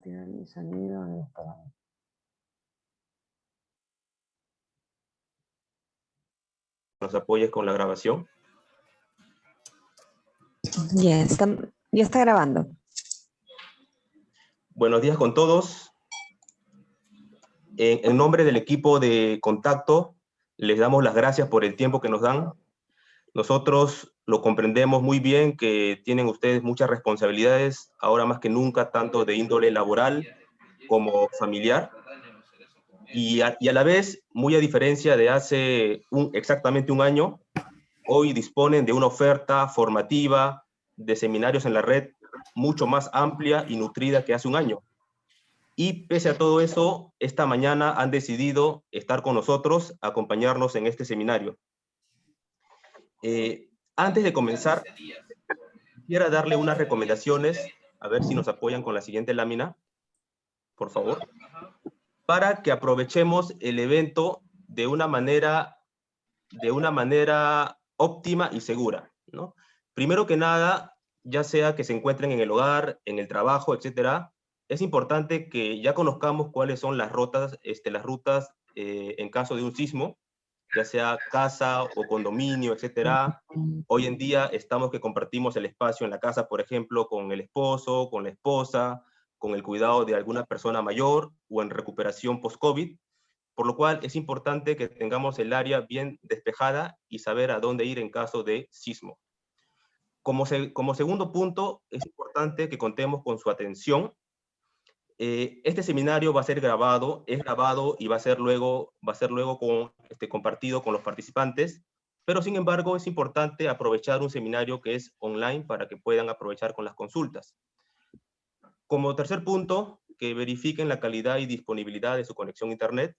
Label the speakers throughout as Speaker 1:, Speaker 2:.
Speaker 1: Tiene mi sonido en esta.
Speaker 2: Nos apoyes con la grabación.
Speaker 1: Ya está grabando.
Speaker 2: Buenos días con todos. En nombre del equipo de contacto, les damos las gracias por el tiempo que nos dan. Nosotros lo comprendemos muy bien que tienen ustedes muchas responsabilidades, ahora más que nunca, tanto de índole laboral como familiar. Y a la vez, muy a diferencia de hace exactamente un año, hoy disponen de una oferta formativa de seminarios en la red mucho más amplia y nutrida que hace un año. Y pese a todo eso, esta mañana han decidido estar con nosotros, acompañarnos en este seminario. Antes de comenzar, quisiera darle unas recomendaciones, a ver si nos apoyan con la siguiente lámina, por favor, para que aprovechemos el evento de una manera óptima y segura, ¿no? Primero que nada, ya sea que se encuentren en el hogar, en el trabajo, etcétera, es importante que ya conozcamos cuáles son las rutas en caso de un sismo, ya sea casa o condominio, etcétera. Hoy en día estamos que compartimos el espacio en la casa, por ejemplo, con el esposo, con la esposa, con el cuidado de alguna persona mayor o en recuperación post-COVID, por lo cual es importante que tengamos el área bien despejada y saber a dónde ir en caso de sismo. Como segundo punto, es importante que contemos con su atención. Este seminario va a ser grabado, es grabado y va a ser luego compartido con los participantes, pero sin embargo es importante aprovechar un seminario que es online para que puedan aprovechar con las consultas. Como tercer punto, que verifiquen la calidad y disponibilidad de su conexión a Internet.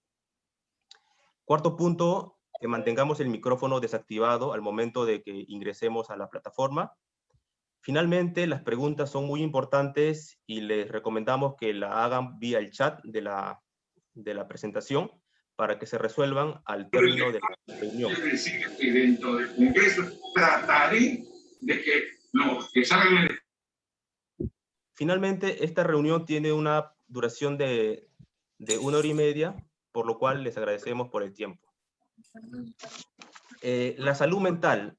Speaker 2: Cuarto punto, que mantengamos el micrófono desactivado al momento de que ingresemos a la plataforma. Finalmente, las preguntas son muy importantes y les recomendamos que la hagan vía el chat de la presentación para que se resuelvan al término de la reunión.
Speaker 3: En el siguiente evento del Congreso trataré de que los que salgan.
Speaker 2: Finalmente, esta reunión tiene una duración de 1 hora y media, por lo cual les agradecemos por el tiempo. La salud mental.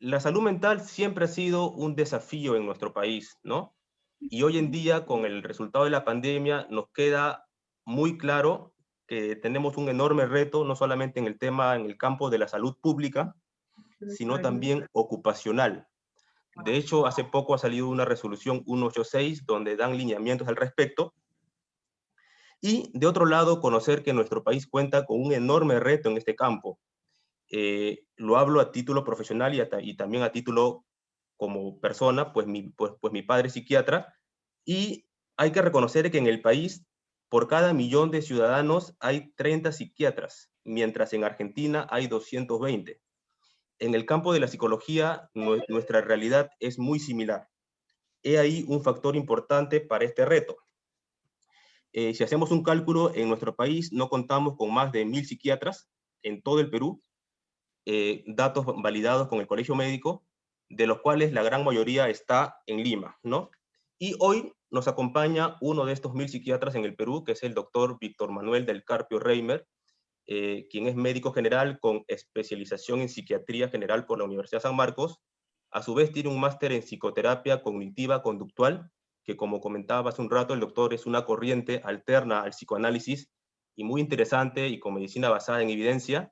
Speaker 2: La salud mental siempre ha sido un desafío en nuestro país, ¿no? Y hoy en día, con el resultado de la pandemia, nos queda muy claro que tenemos un enorme reto, no solamente en el campo de la salud pública, sino también ocupacional. De hecho, hace poco ha salido una resolución 186 donde dan lineamientos al respecto. Y de otro lado, conocer que nuestro país cuenta con un enorme reto en este campo. Lo hablo a título profesional y también a título como persona, pues mi padre es psiquiatra, y hay que reconocer que en el país, por cada 1.000.000 de ciudadanos, hay 30 psiquiatras, mientras en Argentina hay 220. En el campo de la psicología, nuestra realidad es muy similar. He ahí un factor importante para este reto. Si hacemos un cálculo, en nuestro país no contamos con más de 1.000 psiquiatras en todo el Perú, datos validados con el Colegio Médico, de los cuales la gran mayoría está en Lima, ¿no? Y hoy nos acompaña uno de estos 1.000 psiquiatras en el Perú, que es el doctor Víctor Manuel del Carpio Reimer, quien es médico general con especialización en psiquiatría general por la Universidad San Marcos. A su vez tiene un máster en psicoterapia cognitiva conductual, que como comentaba hace un rato, el doctor es una corriente alterna al psicoanálisis y muy interesante y con medicina basada en evidencia.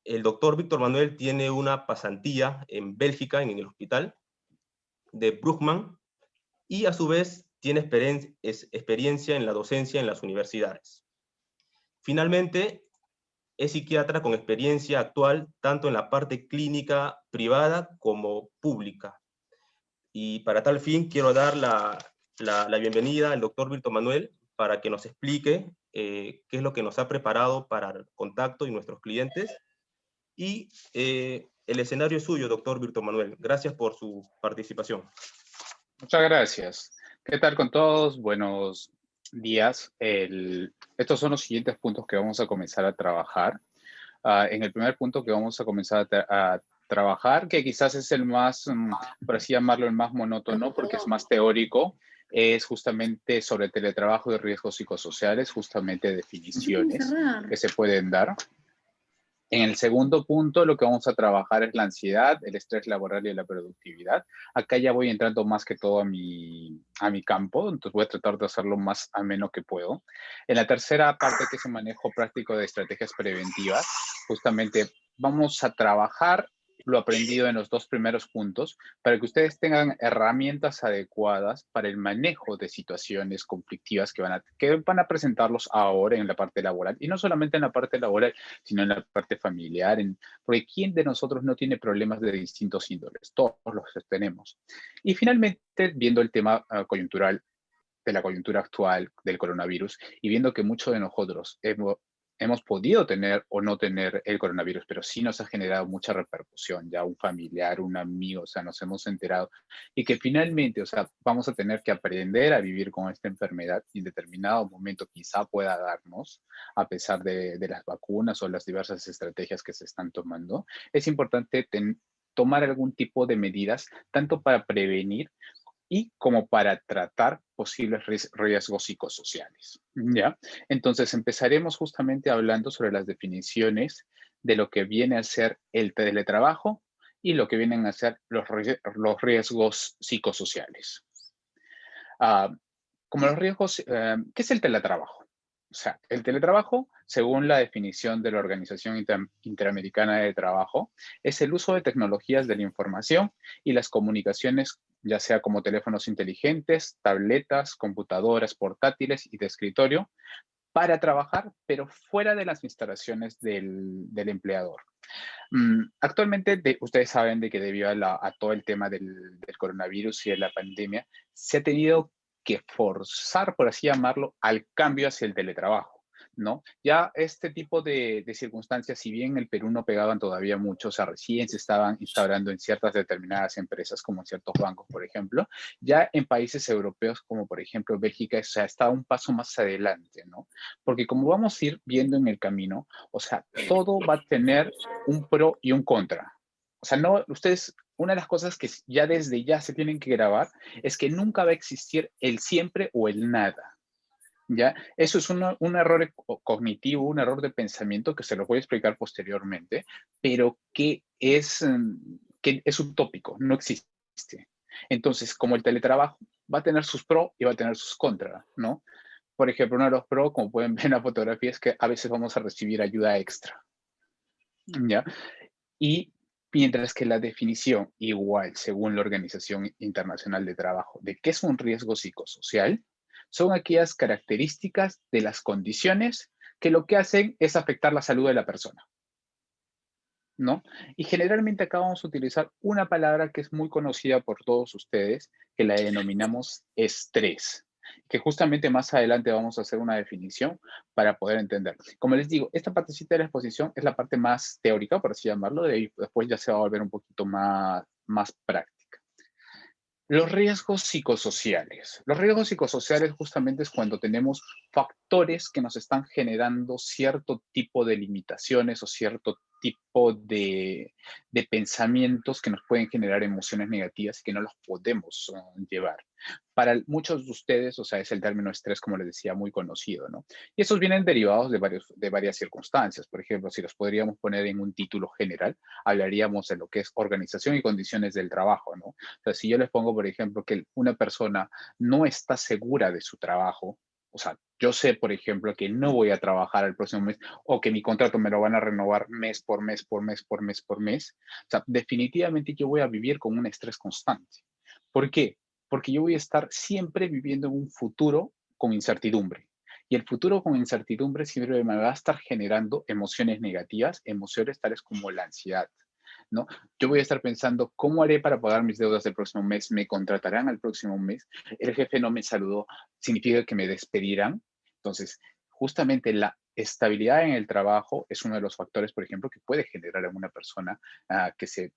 Speaker 2: El doctor Víctor Manuel tiene una pasantía en Bélgica, en el hospital de Brugman, y a su vez tiene experiencia en la docencia en las universidades. Finalmente, es psiquiatra con experiencia actual tanto en la parte clínica privada como pública. Y para tal fin quiero dar la bienvenida al doctor Víctor Manuel para que nos explique qué es lo que nos ha preparado para el contacto y nuestros clientes. Y el escenario es suyo, doctor Víctor Manuel. Gracias por su participación.
Speaker 4: Muchas gracias. ¿Qué tal con todos? Buenos días. Estos son los siguientes puntos que vamos a comenzar a trabajar. En el primer punto que vamos a comenzar a trabajar, que quizás es el más, por así llamarlo, el más monótono, porque es más teórico, es justamente sobre teletrabajo y riesgos psicosociales, justamente definiciones que se pueden dar. En el segundo punto, lo que vamos a trabajar es la ansiedad, el estrés laboral y la productividad. Acá ya voy entrando más que todo a mi campo, entonces voy a tratar de hacerlo más ameno que puedo. En la tercera parte, que es el manejo práctico de estrategias preventivas, justamente vamos a trabajar lo aprendido en los dos primeros puntos para que ustedes tengan herramientas adecuadas para el manejo de situaciones conflictivas que van a presentarlos ahora en la parte laboral, y no solamente en la parte laboral, sino en la parte familiar, porque ¿quién de nosotros no tiene problemas de distintos índoles? Todos los tenemos. Y finalmente, viendo el tema coyuntural, de la coyuntura actual del coronavirus, y viendo que muchos de nosotros hemos podido tener o no tener el coronavirus, pero sí nos ha generado mucha repercusión, ya un familiar, un amigo, o sea, nos hemos enterado, y que finalmente, o sea, vamos a tener que aprender a vivir con esta enfermedad y en determinado momento quizá pueda darnos, a pesar de las vacunas o las diversas estrategias que se están tomando. Es importante tomar algún tipo de medidas, tanto para prevenir y como para tratar posibles riesgos psicosociales, ¿ya? Entonces empezaremos justamente hablando sobre las definiciones de lo que viene a ser el teletrabajo y lo que vienen a ser los riesgos psicosociales. Como los riesgos, ¿qué es el teletrabajo? O sea, el teletrabajo, según la definición de la Organización Interamericana de Trabajo, es el uso de tecnologías de la información y las comunicaciones, ya sea como teléfonos inteligentes, tabletas, computadoras portátiles y de escritorio, para trabajar, pero fuera de las instalaciones del empleador. Actualmente, ustedes saben de que debido a todo el tema del coronavirus y de la pandemia, se ha tenido que forzar, por así llamarlo, al cambio hacia el teletrabajo, ¿no? Ya este tipo de circunstancias, si bien en el Perú no pegaban todavía mucho, o sea, recién se estaban instaurando en ciertas determinadas empresas, como en ciertos bancos, por ejemplo, ya en países europeos, como por ejemplo Bélgica, o sea, está un paso más adelante, ¿no? Porque como vamos a ir viendo en el camino, o sea, todo va a tener un pro y un contra. O sea, no, ustedes, una de las cosas que ya desde ya se tienen que grabar es que nunca va a existir el siempre o el nada. ¿Ya? Eso es un error cognitivo, un error de pensamiento que se lo voy a explicar posteriormente, pero que es utópico, no existe. Entonces, como el teletrabajo va a tener sus pros y va a tener sus contras, ¿no? Por ejemplo, uno de los pros, como pueden ver en la fotografía, es que a veces vamos a recibir ayuda extra, ¿ya? Y mientras que la definición, igual, según la Organización Internacional de Trabajo, de qué es un riesgo psicosocial, son aquellas características de las condiciones que lo que hacen es afectar la salud de la persona, ¿no? Y generalmente acá vamos a utilizar una palabra que es muy conocida por todos ustedes, que la denominamos estrés, que justamente más adelante vamos a hacer una definición para poder entender. Como les digo, esta partecita de la exposición es la parte más teórica, por así llamarlo, de ahí después ya se va a volver un poquito más práctica. Los riesgos psicosociales. Los riesgos psicosociales justamente es cuando tenemos factores que nos están generando cierto tipo de limitaciones o cierto tipo de pensamientos que nos pueden generar emociones negativas y que no las podemos llevar. Para muchos de ustedes, o sea, es el término estrés, como les decía, muy conocido, ¿no? Y esos vienen derivados de varias circunstancias. Por ejemplo, si los podríamos poner en un título general, hablaríamos de lo que es organización y condiciones del trabajo, ¿no? O sea, si yo les pongo, por ejemplo, que una persona no está segura de su trabajo, o sea, yo sé, por ejemplo, que no voy a trabajar el próximo mes o que mi contrato me lo van a renovar mes por mes, por mes, por mes, por mes. O sea, definitivamente yo voy a vivir con un estrés constante. ¿Por qué? Porque yo voy a estar siempre viviendo en un futuro con incertidumbre. Y el futuro con incertidumbre siempre me va a estar generando emociones negativas, emociones tales como la ansiedad, ¿no? Yo voy a estar pensando, ¿cómo haré para pagar mis deudas el próximo mes? ¿Me contratarán el próximo mes? El jefe no me saludó, ¿significa que me despedirán? Entonces, justamente la estabilidad en el trabajo es uno de los factores, por ejemplo, que puede generar en una persona que se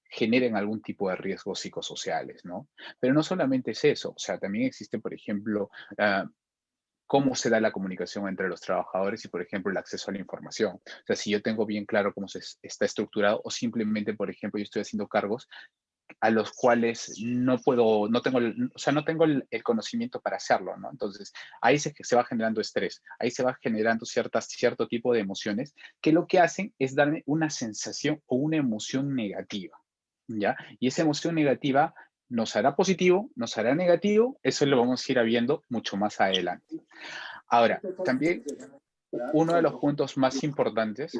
Speaker 4: generen algún tipo de riesgos psicosociales, ¿no? Pero no solamente es eso, o sea, también existe, por ejemplo, cómo se da la comunicación entre los trabajadores y, por ejemplo, el acceso a la información. O sea, si yo tengo bien claro cómo está estructurado o simplemente, por ejemplo, yo estoy haciendo cargos a los cuales no puedo, no tengo, o sea, no tengo el conocimiento para hacerlo, ¿no? Entonces, ahí se va generando estrés, ahí se va generando cierto tipo de emociones que lo que hacen es darme una sensación o una emoción negativa, ¿ya? Y esa emoción negativa nos hará positivo, nos hará negativo, eso lo vamos a ir viendo mucho más adelante. Ahora, también uno de los puntos más importantes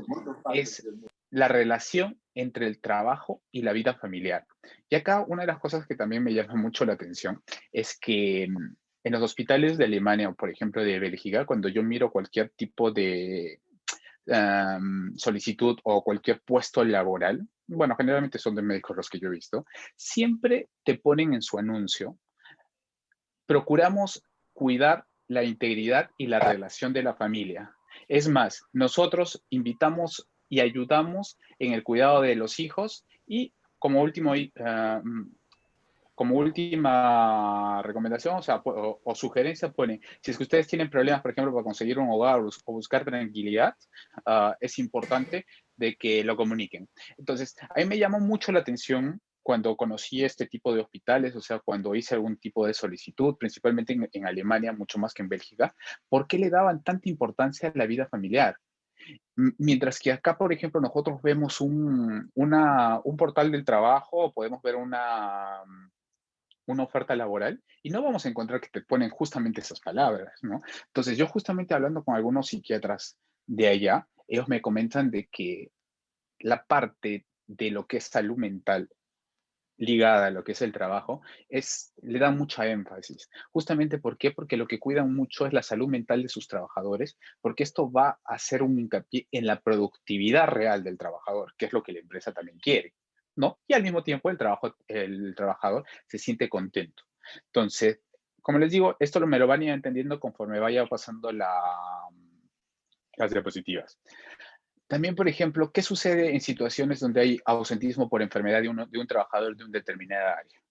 Speaker 4: es la relación entre el trabajo y la vida familiar. Y acá una de las cosas que también me llama mucho la atención es que en los hospitales de Alemania o, por ejemplo, de Bélgica, cuando yo miro cualquier tipo de solicitud o cualquier puesto laboral, bueno, generalmente son de médicos los que yo he visto, siempre te ponen en su anuncio: procuramos cuidar la integridad y la relación de la familia. Es más, nosotros invitamos y ayudamos en el cuidado de los hijos y como última recomendación, o sea, o sugerencia, pone, si es que ustedes tienen problemas, por ejemplo, para conseguir un hogar o buscar tranquilidad, es importante de que lo comuniquen. Entonces, a mí me llamó mucho la atención cuando conocí este tipo de hospitales, o sea, cuando hice algún tipo de solicitud, principalmente en Alemania, mucho más que en Bélgica, ¿por qué le daban tanta importancia a la vida familiar? Mientras que acá, por ejemplo, nosotros vemos un portal del trabajo, podemos ver una oferta laboral y no vamos a encontrar que te ponen justamente esas palabras, ¿no? Entonces, yo justamente hablando con algunos psiquiatras de allá, ellos me comentan de que la parte de lo que es salud mental ligada a lo que es el trabajo, le dan mucha énfasis. Justamente, ¿por qué? Porque lo que cuidan mucho es la salud mental de sus trabajadores, porque esto va a hacer un hincapié en la productividad real del trabajador, que es lo que la empresa también quiere, ¿no? Y al mismo tiempo el trabajador se siente contento. Entonces, como les digo, esto me lo van a ir entendiendo conforme vaya pasando las diapositivas. También, por ejemplo, ¿qué sucede en situaciones donde hay ausentismo por enfermedad de un trabajador de una determinada área?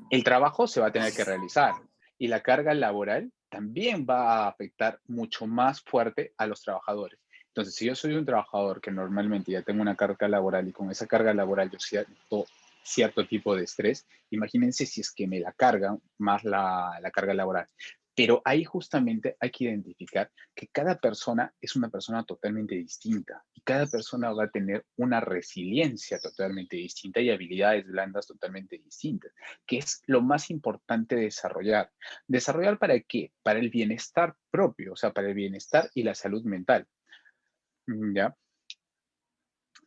Speaker 4: El trabajo se va a tener que realizar y la carga laboral también va a afectar mucho más fuerte a los trabajadores. Entonces, si yo soy un trabajador que normalmente ya tengo una carga laboral y con esa carga laboral yo siento cierto tipo de estrés, imagínense si es que me la cargan más la carga laboral. Pero ahí justamente hay que identificar que cada persona es una persona totalmente distinta y cada persona va a tener una resiliencia totalmente distinta y habilidades blandas totalmente distintas, que es lo más importante de desarrollar. ¿Desarrollar para qué? Para el bienestar propio, o sea, para el bienestar y la salud mental. ¿Ya?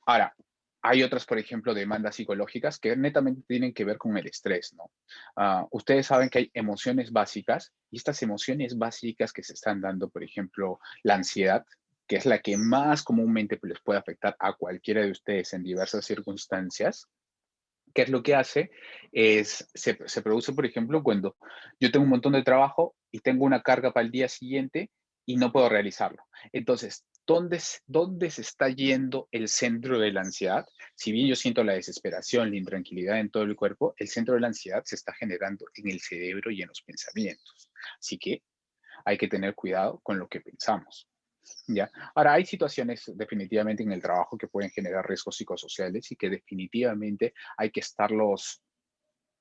Speaker 4: Ahora, hay otras, por ejemplo, demandas psicológicas que netamente tienen que ver con el estrés, ¿no? Ustedes saben que hay emociones básicas y estas emociones básicas que se están dando, por ejemplo, la ansiedad, que es la que más comúnmente les puede afectar a cualquiera de ustedes en diversas circunstancias. ¿Qué es lo que hace? Se produce, por ejemplo, cuando yo tengo un montón de trabajo y tengo una carga para el día siguiente y no puedo realizarlo. Entonces, ¿dónde se está yendo el centro de la ansiedad? Si bien yo siento la desesperación, la intranquilidad en todo el cuerpo, el centro de la ansiedad se está generando en el cerebro y en los pensamientos. Así que hay que tener cuidado con lo que pensamos. ¿Ya? Ahora, hay situaciones definitivamente en el trabajo que pueden generar riesgos psicosociales y que definitivamente hay que estarlos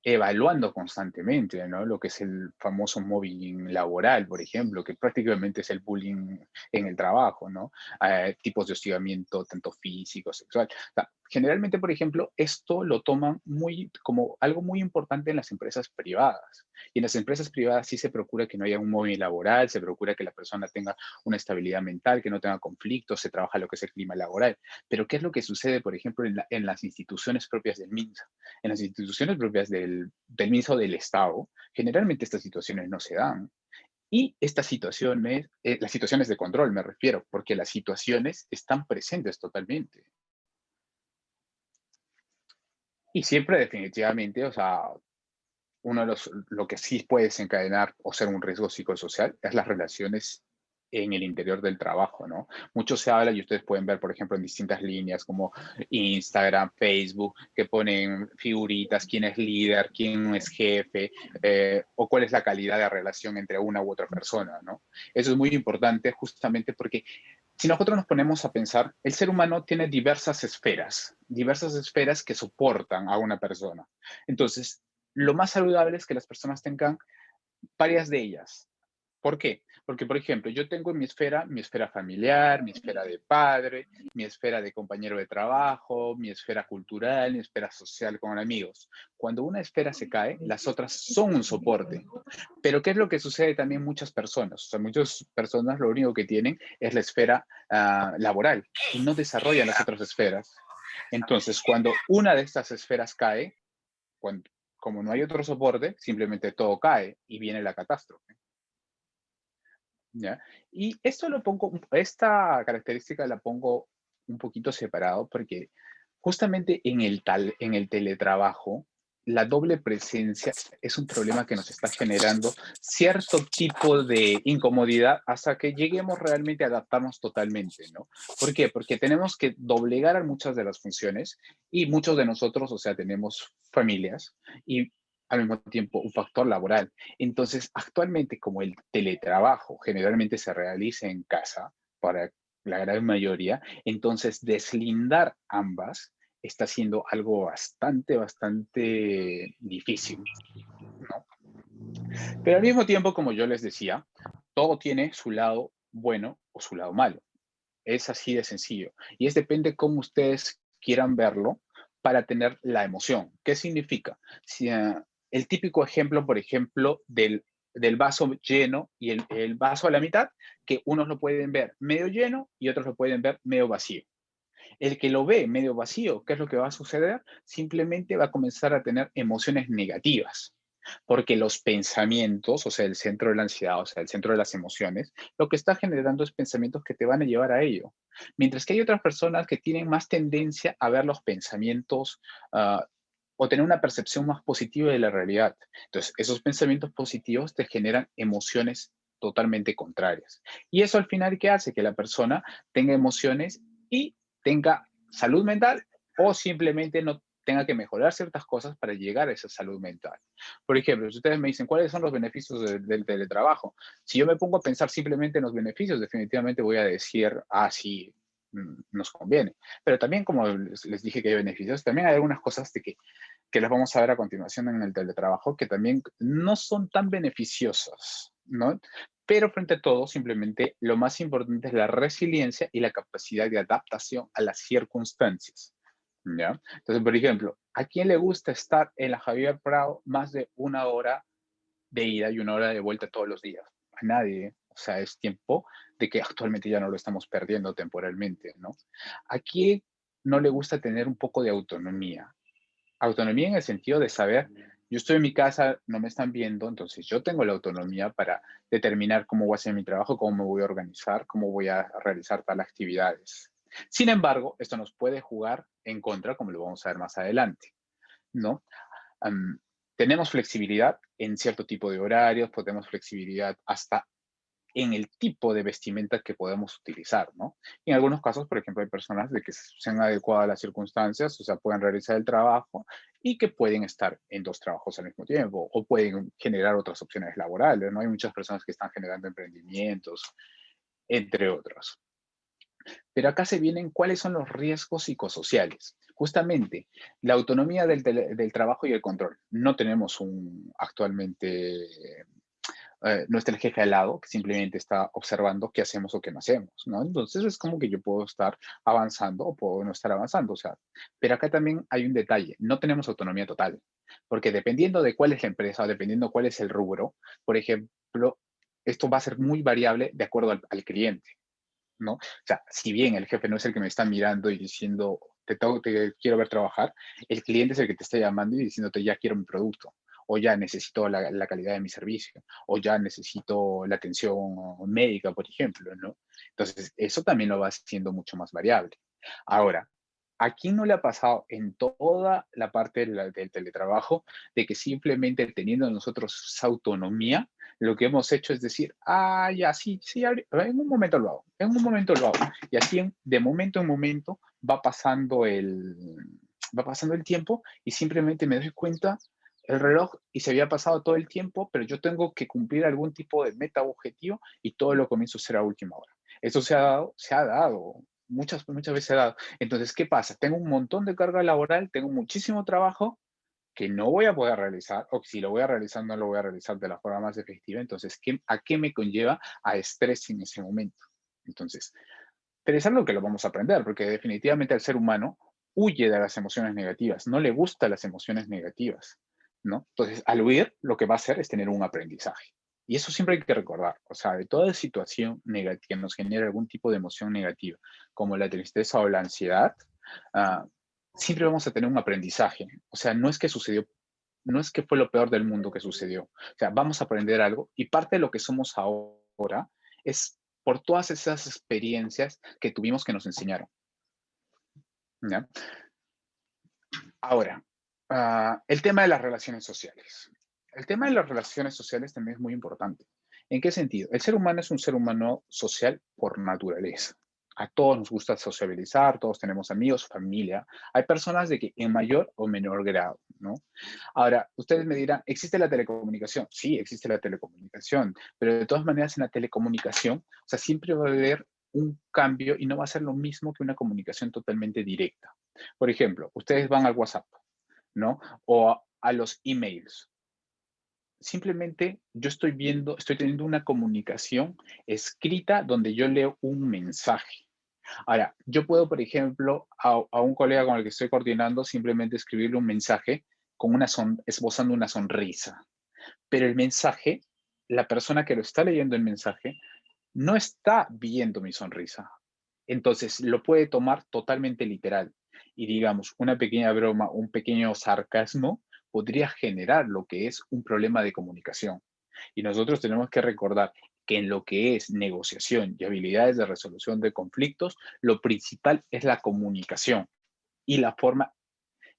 Speaker 4: evaluando constantemente, ¿no? Lo que es el famoso mobbing laboral, por ejemplo, que prácticamente es el bullying en el trabajo, ¿no? Tipos de hostigamiento, tanto físico, sexual. O sea, generalmente, por ejemplo, esto lo toman como algo muy importante en las empresas privadas. Y en las empresas privadas sí se procura que no haya un mobbing laboral, se procura que la persona tenga una estabilidad mental, que no tenga conflictos, se trabaja lo que es el clima laboral. Pero ¿qué es lo que sucede, por ejemplo, en las instituciones propias del MINSA? En las instituciones propias del MINSA o del Estado, generalmente estas situaciones no se dan. Y estas situaciones, las situaciones de control me refiero, porque las situaciones están presentes totalmente. Y siempre definitivamente, o sea, lo que sí puede desencadenar o ser un riesgo psicosocial es las relaciones en el interior del trabajo, ¿no? Mucho se habla y ustedes pueden ver, por ejemplo, en distintas líneas como Instagram, Facebook, que ponen figuritas, quién es líder, quién es jefe, o cuál es la calidad de relación entre una u otra persona, ¿no? Eso es muy importante justamente porque si nosotros nos ponemos a pensar, el ser humano tiene diversas esferas que soportan a una persona. Entonces, lo más saludable es que las personas tengan varias de ellas. ¿Por qué? Porque, por ejemplo, yo tengo en mi esfera familiar, mi esfera de padre, mi esfera de compañero de trabajo, mi esfera cultural, mi esfera social con amigos. Cuando una esfera se cae, las otras son un soporte. Pero ¿qué es lo que sucede también muchas personas? O sea, muchas personas lo único que tienen es la esfera laboral y no desarrollan las otras esferas. Entonces, cuando una de estas esferas cae, como no hay otro soporte, simplemente todo cae y viene la catástrofe. ¿Ya? Y esta característica la pongo un poquito separado porque justamente en el teletrabajo, la doble presencia es un problema que nos está generando cierto tipo de incomodidad hasta que lleguemos realmente a adaptarnos totalmente, ¿no? ¿Por qué? Porque tenemos que doblegar a muchas de las funciones y muchos de nosotros, o sea, tenemos familias y al mismo tiempo un factor laboral. Entonces, actualmente, como el teletrabajo generalmente se realiza en casa para la gran mayoría, entonces deslindar ambas está siendo algo bastante difícil, ¿no? Pero al mismo tiempo, como yo les decía, todo tiene su lado bueno o su lado malo. Es así de sencillo. Y es depende cómo ustedes quieran verlo para tener la emoción. ¿Qué significa? Si, el típico ejemplo, por ejemplo, del vaso lleno y el vaso a la mitad, que unos lo pueden ver medio lleno y otros lo pueden ver medio vacío. El que lo ve medio vacío, ¿qué es lo que va a suceder? Simplemente va a comenzar a tener emociones negativas, porque los pensamientos, o sea, el centro de la ansiedad, o sea, el centro de las emociones, lo que está generando es pensamientos que te van a llevar a ello. Mientras que hay otras personas que tienen más tendencia a ver los pensamientos o tener una percepción más positiva de la realidad. Entonces, esos pensamientos positivos te generan emociones totalmente contrarias. Y eso al final, ¿qué hace? Que la persona tenga emociones y tenga salud mental o simplemente no tenga que mejorar ciertas cosas para llegar a esa salud mental. Por ejemplo, si ustedes me dicen, ¿cuáles son los beneficios del teletrabajo? Si yo me pongo a pensar simplemente en los beneficios, definitivamente voy a decir, sí, nos conviene. Pero también, como les dije que hay beneficios, también hay algunas cosas que las vamos a ver a continuación en el teletrabajo que también no son tan beneficiosas, ¿no? Pero frente a todo, simplemente lo más importante es la resiliencia y la capacidad de adaptación a las circunstancias, ¿ya? Entonces, por ejemplo, ¿a quién le gusta estar en la Javier Prado más de una hora de ida y una hora de vuelta todos los días? A nadie. O sea, es tiempo de que actualmente ya no lo estamos perdiendo temporalmente, ¿no? ¿A quién no le gusta tener un poco de autonomía? Autonomía en el sentido de saber, yo estoy en mi casa, no me están viendo, entonces yo tengo la autonomía para determinar cómo voy a hacer mi trabajo, cómo me voy a organizar, cómo voy a realizar tal actividades. Sin embargo, esto nos puede jugar en contra, como lo vamos a ver más adelante, ¿no? Um, Tenemos flexibilidad en cierto tipo de horarios, tenemos flexibilidad hasta en el tipo de vestimenta que podemos utilizar, ¿no? Y en algunos casos, por ejemplo, hay personas de que sean adecuadas a las circunstancias, o sea, pueden realizar el trabajo y que pueden estar en dos trabajos al mismo tiempo o pueden generar otras opciones laborales, ¿no? Hay muchas personas que están generando emprendimientos, entre otros. Pero acá se vienen cuáles son los riesgos psicosociales. Justamente, la autonomía del trabajo y el control. No tenemos actualmente no está el jefe al lado que simplemente está observando qué hacemos o qué no hacemos, ¿no? Entonces es como que yo puedo estar avanzando o puedo no estar avanzando, o sea, pero acá también hay un detalle, no tenemos autonomía total, porque dependiendo de cuál es la empresa o dependiendo cuál es el rubro, por ejemplo, esto va a ser muy variable de acuerdo al cliente, ¿no? O sea, si bien el jefe no es el que me está mirando y diciendo, te quiero ver trabajar, el cliente es el que te está llamando y diciéndote, ya quiero mi producto, o ya necesito la calidad de mi servicio, o ya necesito la atención médica, por ejemplo, ¿no? Entonces, eso también lo va haciendo mucho más variable. Ahora, ¿a quién no le ha pasado en toda la parte del teletrabajo de que simplemente teniendo nosotros esa autonomía, lo que hemos hecho es decir, ah, ya, sí, sí, en un momento lo hago, en un momento lo hago. Y así de momento en momento va pasando el tiempo y simplemente me doy cuenta el reloj y se había pasado todo el tiempo, pero yo tengo que cumplir algún tipo de meta o objetivo y todo lo comienzo a hacer a última hora. Eso se ha dado, muchas veces se ha dado. Entonces, ¿qué pasa? Tengo un montón de carga laboral, tengo muchísimo trabajo que no voy a poder realizar, o si lo voy a realizar, no lo voy a realizar de la forma más efectiva. Entonces, ¿a qué me conlleva? A estrés en ese momento. Entonces, pero es algo que lo vamos a aprender, porque definitivamente el ser humano huye de las emociones negativas, no le gustan las emociones negativas, ¿no? Entonces, al huir, lo que va a hacer es tener un aprendizaje. Y eso siempre hay que recordar, o sea, de toda situación negativa que nos genera algún tipo de emoción negativa, como la tristeza o la ansiedad, ah, siempre vamos a tener un aprendizaje. O sea, no es que sucedió, no es que fue lo peor del mundo que sucedió. O sea, vamos a aprender algo y parte de lo que somos ahora es por todas esas experiencias que tuvimos que nos enseñaron. ¿Ya? Ahora, el tema de las relaciones sociales. El tema de las relaciones sociales también es muy importante. ¿En qué sentido? El ser humano es un ser humano social por naturaleza. A todos nos gusta sociabilizar, todos tenemos amigos, familia. Hay personas de que en mayor o menor grado, ¿no? Ahora, ustedes me dirán, ¿existe la telecomunicación? Sí, existe la telecomunicación, pero de todas maneras en la telecomunicación, o sea, siempre va a haber un cambio y no va a ser lo mismo que una comunicación totalmente directa. Por ejemplo, ustedes van al WhatsApp, ¿no? O a los emails. Simplemente yo estoy teniendo una comunicación escrita donde yo leo un mensaje. Ahora, yo puedo, por ejemplo, a un colega con el que estoy coordinando, simplemente escribirle un mensaje con esbozando una sonrisa. Pero el mensaje, la persona que lo está leyendo el mensaje, no está viendo mi sonrisa. Entonces, lo puede tomar totalmente literal. Y digamos, una pequeña broma, un pequeño sarcasmo podría generar lo que es un problema de comunicación. Y nosotros tenemos que recordar que en lo que es negociación y habilidades de resolución de conflictos, lo principal es la comunicación y la forma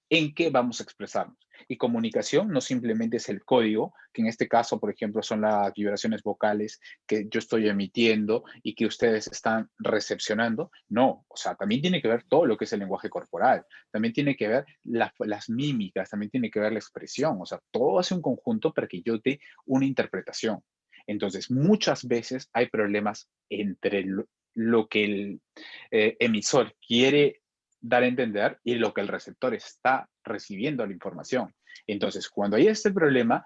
Speaker 4: en qué vamos a expresarnos. Y comunicación no simplemente es el código, que en este caso, por ejemplo, son las vibraciones vocales que yo estoy emitiendo y que ustedes están recepcionando. No, o sea, también tiene que ver todo lo que es el lenguaje corporal, también tiene que ver las mímicas, también tiene que ver la expresión, o sea, todo hace un conjunto para que yo dé una interpretación. Entonces, muchas veces hay problemas entre lo que el emisor quiere dar a entender y lo que el receptor está recibiendo la información. Entonces, cuando hay este problema,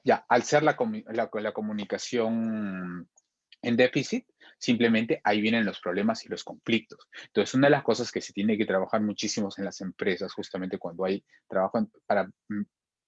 Speaker 4: ya, al ser la comunicación en déficit, simplemente ahí vienen los problemas y los conflictos. Entonces, una de las cosas que se tiene que trabajar muchísimo en las empresas, justamente cuando hay trabajo para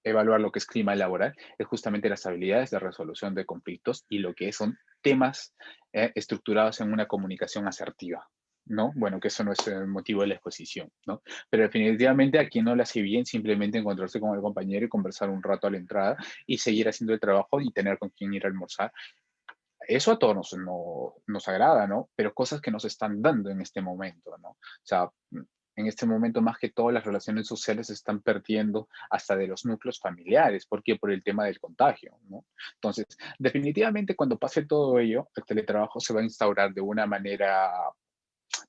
Speaker 4: evaluar lo que es clima laboral, es justamente las habilidades de resolución de conflictos y lo que son temas estructurados en una comunicación asertiva, ¿no? Bueno, que eso no es el motivo de la exposición, ¿no? Pero definitivamente a quien no le hace bien simplemente encontrarse con el compañero y conversar un rato a la entrada y seguir haciendo el trabajo y tener con quién ir a almorzar. Eso a todos nos agrada, ¿no? Pero cosas que nos están dando en este momento, ¿no? O sea, en este momento más que todo las relaciones sociales se están perdiendo hasta de los núcleos familiares. ¿Por qué? Por el tema del contagio, ¿no? Entonces, definitivamente cuando pase todo ello, el teletrabajo se va a instaurar de una manera,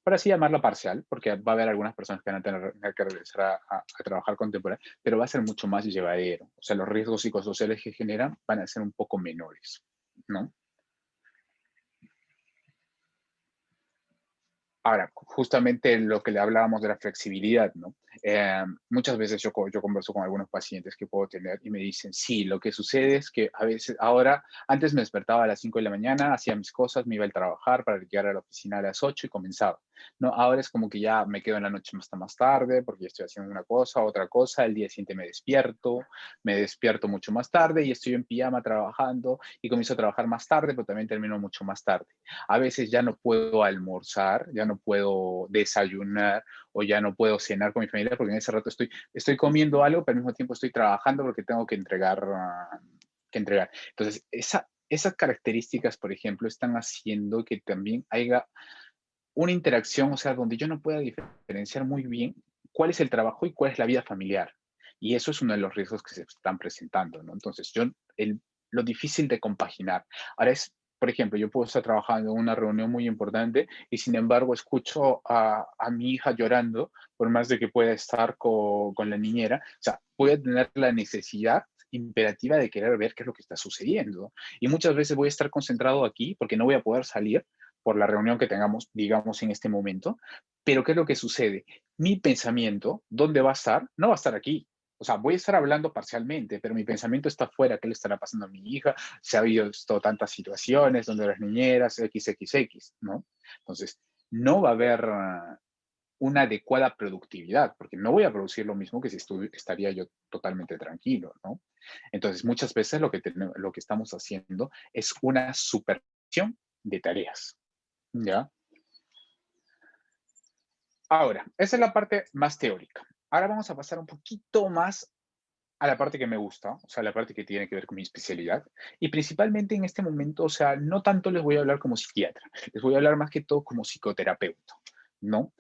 Speaker 4: por así llamarlo, parcial, porque va a haber algunas personas que van a tener que regresar a trabajar con temporada, pero va a ser mucho más llevadero. O sea, los riesgos psicosociales que generan van a ser un poco menores, ¿no? Ahora, justamente lo que le hablábamos de la flexibilidad, ¿no? Muchas veces yo converso con algunos pacientes que puedo tener y me dicen, sí, lo que sucede es que a veces, ahora, antes me despertaba a las 5 de la mañana, hacía mis cosas, me iba a trabajar para llegar a la oficina a las 8 y comenzaba. No, ahora es como que ya me quedo en la noche hasta más tarde porque ya estoy haciendo una cosa, otra cosa, el día siguiente me despierto mucho más tarde y estoy en pijama trabajando y comienzo a trabajar más tarde, pero también termino mucho más tarde. A veces ya no puedo almorzar, ya no puedo desayunar o ya no puedo cenar con mi familia porque en ese rato estoy comiendo algo, pero al mismo tiempo estoy trabajando porque tengo que entregar. Entonces, esas características, por ejemplo, están haciendo que también haya una interacción, o sea, donde yo no pueda diferenciar muy bien cuál es el trabajo y cuál es la vida familiar. Y eso es uno de los riesgos que se están presentando, ¿no? Entonces, lo difícil de compaginar. Ahora por ejemplo, yo puedo estar trabajando en una reunión muy importante y sin embargo escucho a mi hija llorando, por más de que pueda estar con la niñera. O sea, voy a tener la necesidad imperativa de querer ver qué es lo que está sucediendo. Y muchas veces voy a estar concentrado aquí porque no voy a poder salir por la reunión que tengamos, digamos, en este momento. Pero ¿qué es lo que sucede? Mi pensamiento, ¿dónde va a estar? No va a estar aquí. O sea, voy a estar hablando parcialmente, pero mi pensamiento está afuera. ¿Qué le estará pasando a mi hija? Se ha visto tantas situaciones donde las niñeras, XXX, ¿no? Entonces, no va a haber una adecuada productividad, porque no voy a producir lo mismo que si estaría yo totalmente tranquilo, ¿no? Entonces, muchas veces lo que estamos haciendo es una supervisión de tareas, ¿ya? Ahora, esa es la parte más teórica. Ahora vamos a pasar un poquito más a la parte que me gusta, o sea, la parte que tiene que ver con mi especialidad. Y principalmente en este momento, o sea, no tanto les voy a hablar como psiquiatra, les voy a hablar más que todo como psicoterapeuta, ¿no?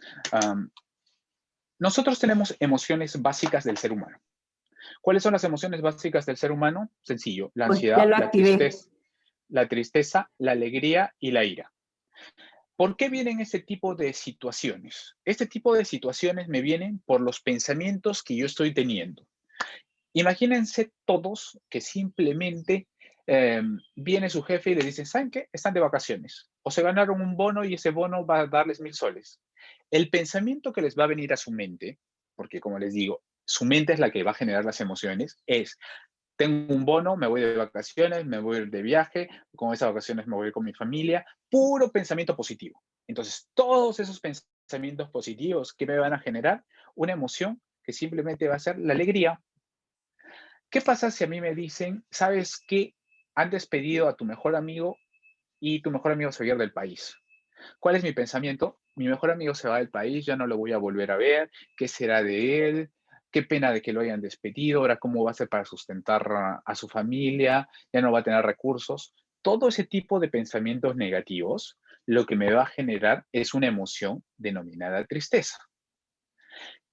Speaker 4: Nosotros tenemos emociones básicas del ser humano. ¿Cuáles son las emociones básicas del ser humano? Sencillo, la
Speaker 1: Pues
Speaker 4: ansiedad,
Speaker 1: ya lo activé.
Speaker 4: la tristeza, la alegría y la ira. ¿Por qué vienen este tipo de situaciones? Este tipo de situaciones me vienen por los pensamientos que yo estoy teniendo. Imagínense todos que simplemente viene su jefe y le dice, ¿saben qué? Están de vacaciones. O se ganaron un bono y ese bono va a darles 1000 soles. El pensamiento que les va a venir a su mente, porque como les digo, su mente es la que va a generar las emociones, es, tengo un bono, me voy de vacaciones, me voy de viaje, con esas vacaciones me voy con mi familia, puro pensamiento positivo. Entonces, todos esos pensamientos positivos que me van a generar una emoción que simplemente va a ser la alegría. ¿Qué pasa si a mí me dicen, sabes qué? Han despedido a tu mejor amigo y tu mejor amigo se va a ir del país? ¿Cuál es mi pensamiento? Mi mejor amigo se va del país, ya no lo voy a volver a ver, ¿qué será de él? Qué pena de que lo hayan despedido, ahora cómo va a hacer para sustentar a su familia, ya no va a tener recursos. Todo ese tipo de pensamientos negativos, lo que me va a generar es una emoción denominada tristeza.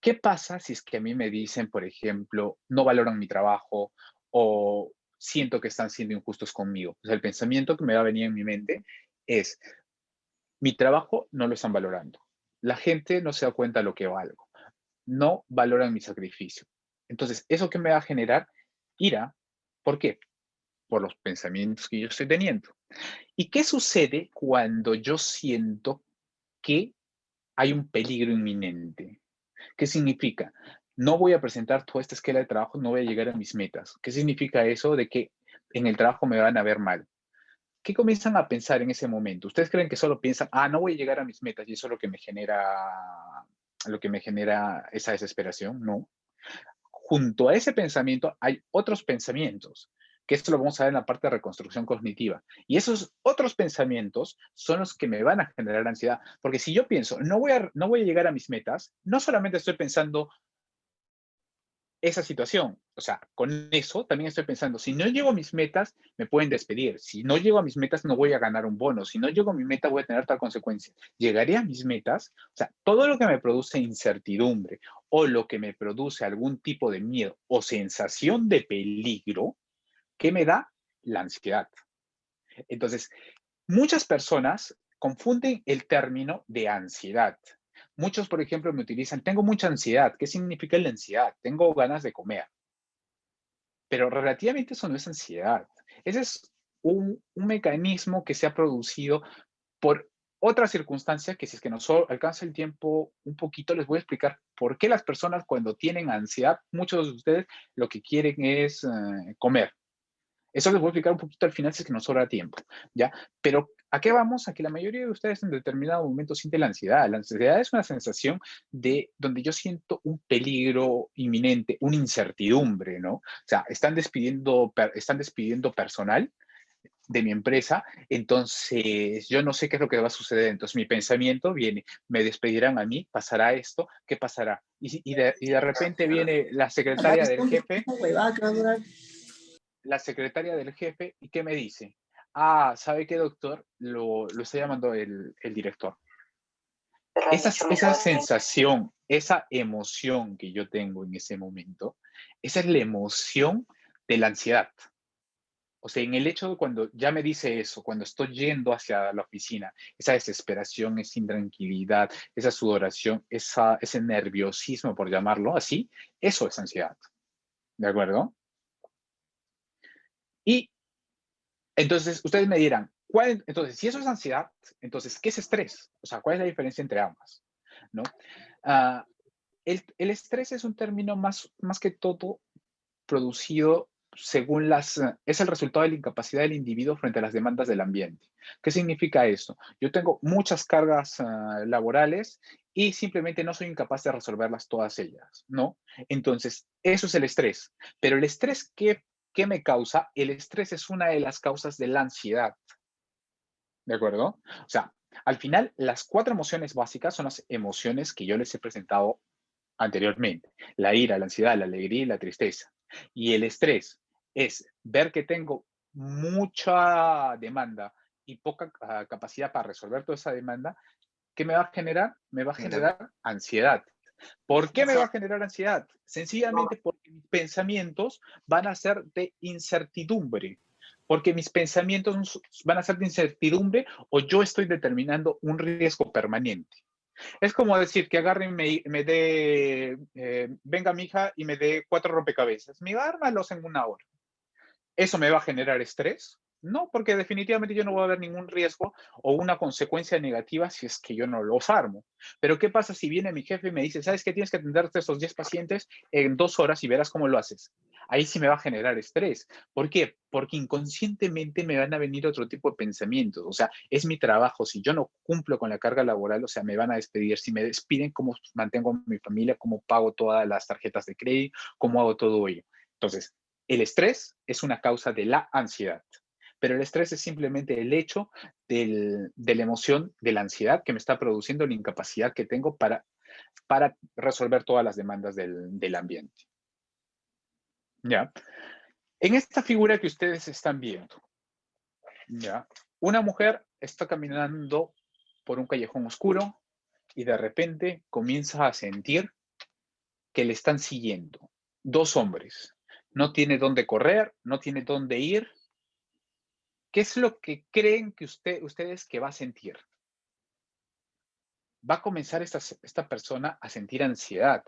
Speaker 4: ¿Qué pasa si es que a mí me dicen, por ejemplo, no valoran mi trabajo o siento que están siendo injustos conmigo? O sea, el pensamiento que me va a venir en mi mente es, mi trabajo no lo están valorando. La gente no se da cuenta de lo que valgo. No valoran mi sacrificio. Entonces, ¿eso qué me va a generar? Ira. ¿Por qué? Por los pensamientos que yo estoy teniendo. ¿Y qué sucede cuando yo siento que hay un peligro inminente? ¿Qué significa? No voy a presentar toda esta escala de trabajo, no voy a llegar a mis metas. ¿Qué significa eso de que en el trabajo me van a ver mal? ¿Qué comienzan a pensar en ese momento? ¿Ustedes creen que solo piensan, no voy a llegar a mis metas y eso es lo que me genera esa desesperación? No. Junto a ese pensamiento hay otros pensamientos, que esto lo vamos a ver en la parte de reconstrucción cognitiva. Y esos otros pensamientos son los que me van a generar ansiedad. Porque si yo pienso, no voy a llegar a mis metas, no solamente estoy pensando esa situación. O sea, con eso también estoy pensando, si no llego a mis metas, me pueden despedir. Si no llego a mis metas, no voy a ganar un bono. Si no llego a mi meta, voy a tener tal consecuencia. ¿Llegaré a mis metas? O sea, todo lo que me produce incertidumbre o lo que me produce algún tipo de miedo o sensación de peligro, ¿qué me da? La ansiedad. Entonces, muchas personas confunden el término de ansiedad. Muchos, por ejemplo, me utilizan, tengo mucha ansiedad. ¿Qué significa la ansiedad? Tengo ganas de comer. Pero relativamente eso no es ansiedad. Ese es un mecanismo que se ha producido por otra circunstancia que si es que nos alcanza el tiempo un poquito, les voy a explicar por qué las personas cuando tienen ansiedad, muchos de ustedes lo que quieren es comer. Eso les voy a explicar un poquito al final si es que nos sobra tiempo, ¿ya? Pero ¿a qué vamos? A que la mayoría de ustedes en determinado momento siente la ansiedad. La ansiedad es una sensación de donde yo siento un peligro inminente, una incertidumbre, ¿no? O sea, están despidiendo personal de mi empresa, entonces yo no sé qué es lo que va a suceder. Entonces mi pensamiento viene, me despedirán a mí, pasará esto, ¿qué pasará? Y de repente viene la secretaria del jefe, ¿y qué me dice? ¿Sabe qué, doctor? Lo está llamando el director. esa sensación, esa emoción que yo tengo en ese momento, esa es la emoción de la ansiedad. O sea, en el hecho de cuando ya me dice eso, cuando estoy yendo hacia la oficina, esa desesperación, esa intranquilidad, esa sudoración, ese nerviosismo, por llamarlo así, eso es ansiedad. ¿De acuerdo? Y entonces ustedes me dirán, entonces, si eso es ansiedad, entonces, ¿qué es estrés? O sea, ¿cuál es la diferencia entre ambas? ¿No? Ah, el estrés es un término más que todo producido según es el resultado de la incapacidad del individuo frente a las demandas del ambiente. ¿Qué significa esto? Yo tengo muchas cargas laborales y simplemente no soy incapaz de resolverlas todas ellas, ¿no? Entonces, eso es el estrés. Pero el estrés, ¿qué me causa? El estrés es una de las causas de la ansiedad, ¿de acuerdo? O sea, al final, las 4 emociones básicas son las emociones que yo les he presentado anteriormente. La ira, la ansiedad, la alegría y la tristeza. Y el estrés es ver que tengo mucha demanda y poca capacidad para resolver toda esa demanda. ¿Qué me va a generar? Me va a generar ansiedad. ¿Por qué me va a generar ansiedad? Sencillamente porque mis pensamientos van a ser de incertidumbre. Porque mis pensamientos van a ser de incertidumbre o yo estoy determinando un riesgo permanente. Es como decir que agarre y me dé, venga mi hija y me dé 4 rompecabezas. Me va a armarlos en 1 hora. ¿Eso me va a generar estrés? No, porque definitivamente yo no voy a ver ningún riesgo o una consecuencia negativa si es que yo no los armo. Pero ¿qué pasa si viene mi jefe y me dice, ¿sabes qué? Tienes que atenderte a estos 10 pacientes en 2 horas y verás cómo lo haces. Ahí sí me va a generar estrés. ¿Por qué? Porque inconscientemente me van a venir otro tipo de pensamientos. O sea, es mi trabajo. Si yo no cumplo con la carga laboral, o sea, me van a despedir. Si me despiden, ¿cómo mantengo a mi familia? ¿Cómo pago todas las tarjetas de crédito? ¿Cómo hago todo ello? Entonces, el estrés es una causa de la ansiedad, pero el estrés es simplemente el hecho de la emoción de la ansiedad que me está produciendo la incapacidad que tengo para resolver todas las demandas del ambiente. ¿Ya? En esta figura que ustedes están viendo, ¿ya? Una mujer está caminando por un callejón oscuro y de repente comienza a sentir que le están siguiendo 2 hombres. No tiene dónde correr, no tiene dónde ir. ¿Qué es lo que creen que ustedes que va a sentir? Va a comenzar esta persona a sentir ansiedad.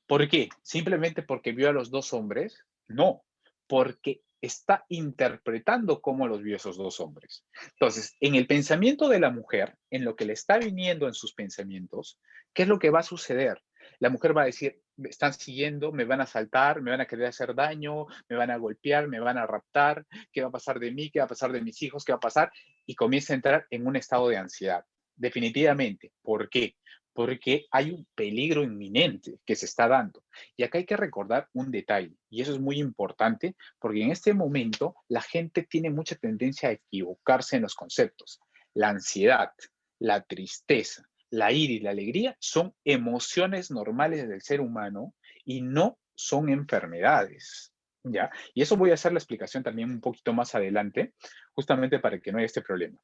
Speaker 4: ¿Por qué? ¿Simplemente porque vio a los 2 hombres? No, porque está interpretando cómo los vio esos 2 hombres. Entonces, en el pensamiento de la mujer, en lo que le está viniendo en sus pensamientos, ¿qué es lo que va a suceder? La mujer va a decir, me están siguiendo, me van a asaltar, me van a querer hacer daño, me van a golpear, me van a raptar, ¿qué va a pasar de mí? ¿Qué va a pasar de mis hijos? ¿Qué va a pasar? Y comienza a entrar en un estado de ansiedad. Definitivamente. ¿Por qué? Porque hay un peligro inminente que se está dando. Y acá hay que recordar un detalle, y eso es muy importante, porque en este momento la gente tiene mucha tendencia a equivocarse en los conceptos. La ansiedad, la tristeza, la ira y la alegría son emociones normales del ser humano y no son enfermedades. ¿Ya? Y eso voy a hacer la explicación también un poquito más adelante, justamente para que no haya este problema,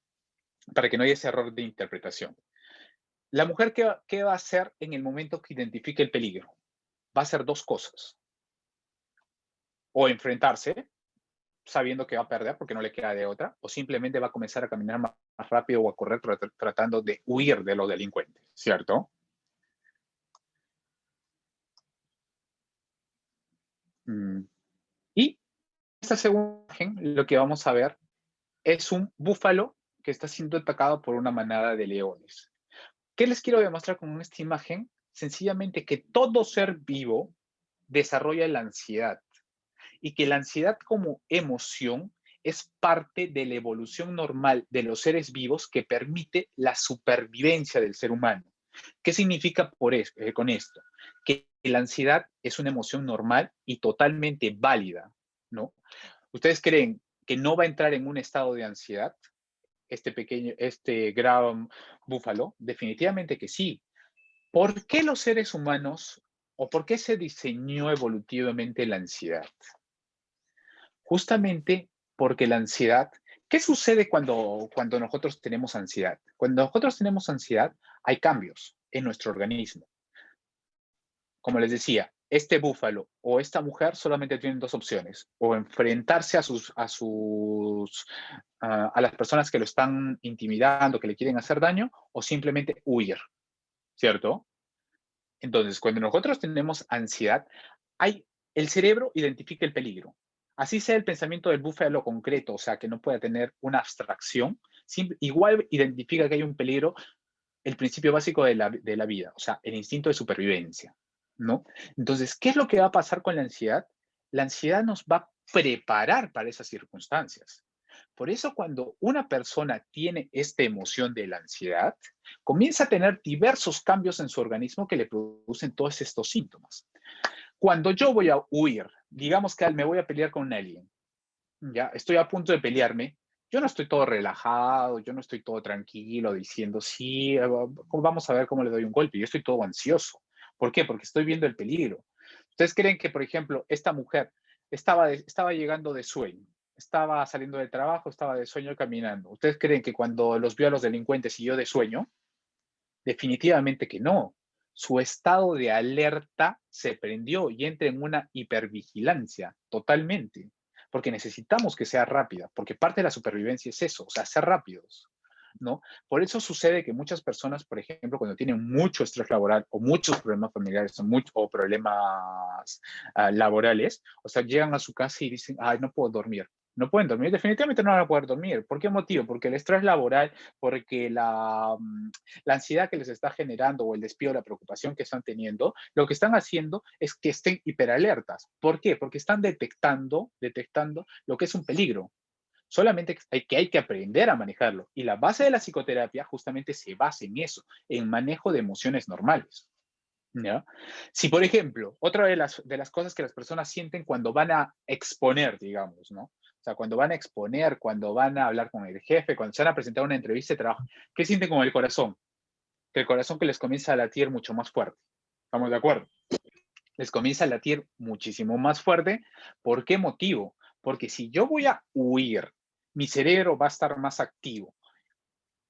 Speaker 4: para que no haya ese error de interpretación. La mujer, ¿qué va a hacer en el momento que identifique el peligro? Va a hacer 2 cosas. O enfrentarse, sabiendo que va a perder porque no le queda de otra, o simplemente va a comenzar a caminar más rápido o a correr tratando de huir de los delincuentes, ¿cierto? Y esta segunda imagen, lo que vamos a ver es un búfalo que está siendo atacado por una manada de leones. ¿Qué les quiero demostrar con esta imagen? Sencillamente que todo ser vivo desarrolla la ansiedad y que la ansiedad como emoción es parte de la evolución normal de los seres vivos que permite la supervivencia del ser humano. ¿Qué significa con esto? Que la ansiedad es una emoción normal y totalmente válida, ¿no? ¿Ustedes creen que no va a entrar en un estado de ansiedad este gran búfalo? Definitivamente que sí. ¿Por qué los seres humanos o por qué se diseñó evolutivamente la ansiedad? Justamente porque la ansiedad, ¿qué sucede cuando nosotros tenemos ansiedad? Cuando nosotros tenemos ansiedad, hay cambios. en nuestro organismo. Como les decía, este búfalo o esta mujer solamente tienen dos opciones: o enfrentarse a las personas que lo están intimidando, que le quieren hacer daño, o simplemente huir, ¿cierto? Entonces, cuando nosotros tenemos ansiedad, el cerebro identifica el peligro. Así sea el pensamiento del búfalo concreto, o sea, que no pueda tener una abstracción, igual identifica que hay un peligro, el principio básico de la vida, o sea, el instinto de supervivencia, ¿no? Entonces, ¿qué es lo que va a pasar con la ansiedad? La ansiedad nos va a preparar para esas circunstancias. Por eso, cuando una persona tiene esta emoción de la ansiedad, comienza a tener diversos cambios en su organismo que le producen todos estos síntomas. Cuando yo voy a huir, digamos que me voy a pelear con alguien, ya estoy a punto de pelearme, yo no estoy todo relajado, yo no estoy todo tranquilo diciendo, sí, vamos a ver cómo le doy un golpe. Yo estoy todo ansioso. ¿Por qué? Porque estoy viendo el peligro. ¿Ustedes creen que, por ejemplo, esta mujer estaba llegando de sueño, estaba saliendo del trabajo, estaba de sueño caminando? ¿Ustedes creen que cuando los vio a los delincuentes siguió de sueño? Definitivamente que no. Su estado de alerta se prendió y entra en una hipervigilancia totalmente, porque necesitamos que sea rápida, porque parte de la supervivencia es eso, o sea, ser rápidos, ¿no? Por eso sucede que muchas personas, por ejemplo, cuando tienen mucho estrés laboral o muchos problemas familiares o problemas laborales, o sea, llegan a su casa y dicen, ay, no puedo dormir. No pueden dormir, definitivamente no van a poder dormir. ¿Por qué motivo? Porque el estrés laboral, porque la ansiedad que les está generando o el despido, la preocupación que están teniendo, lo que están haciendo es que estén hiperalertas. ¿Por qué? Porque están detectando lo que es un peligro. Solamente hay que aprender a manejarlo. Y la base de la psicoterapia justamente se basa en eso, en manejo de emociones normales, ¿ya? Si, por ejemplo, otra de las cosas que las personas sienten cuando van a exponer, digamos, ¿no? O sea, cuando van a exponer, cuando van a hablar con el jefe, cuando se van a presentar una entrevista de trabajo, ¿qué sienten con el corazón? Que el corazón que les comienza a latir mucho más fuerte. ¿Estamos de acuerdo? Les comienza a latir muchísimo más fuerte. ¿Por qué motivo? Porque si yo voy a huir, mi cerebro va a estar más activo.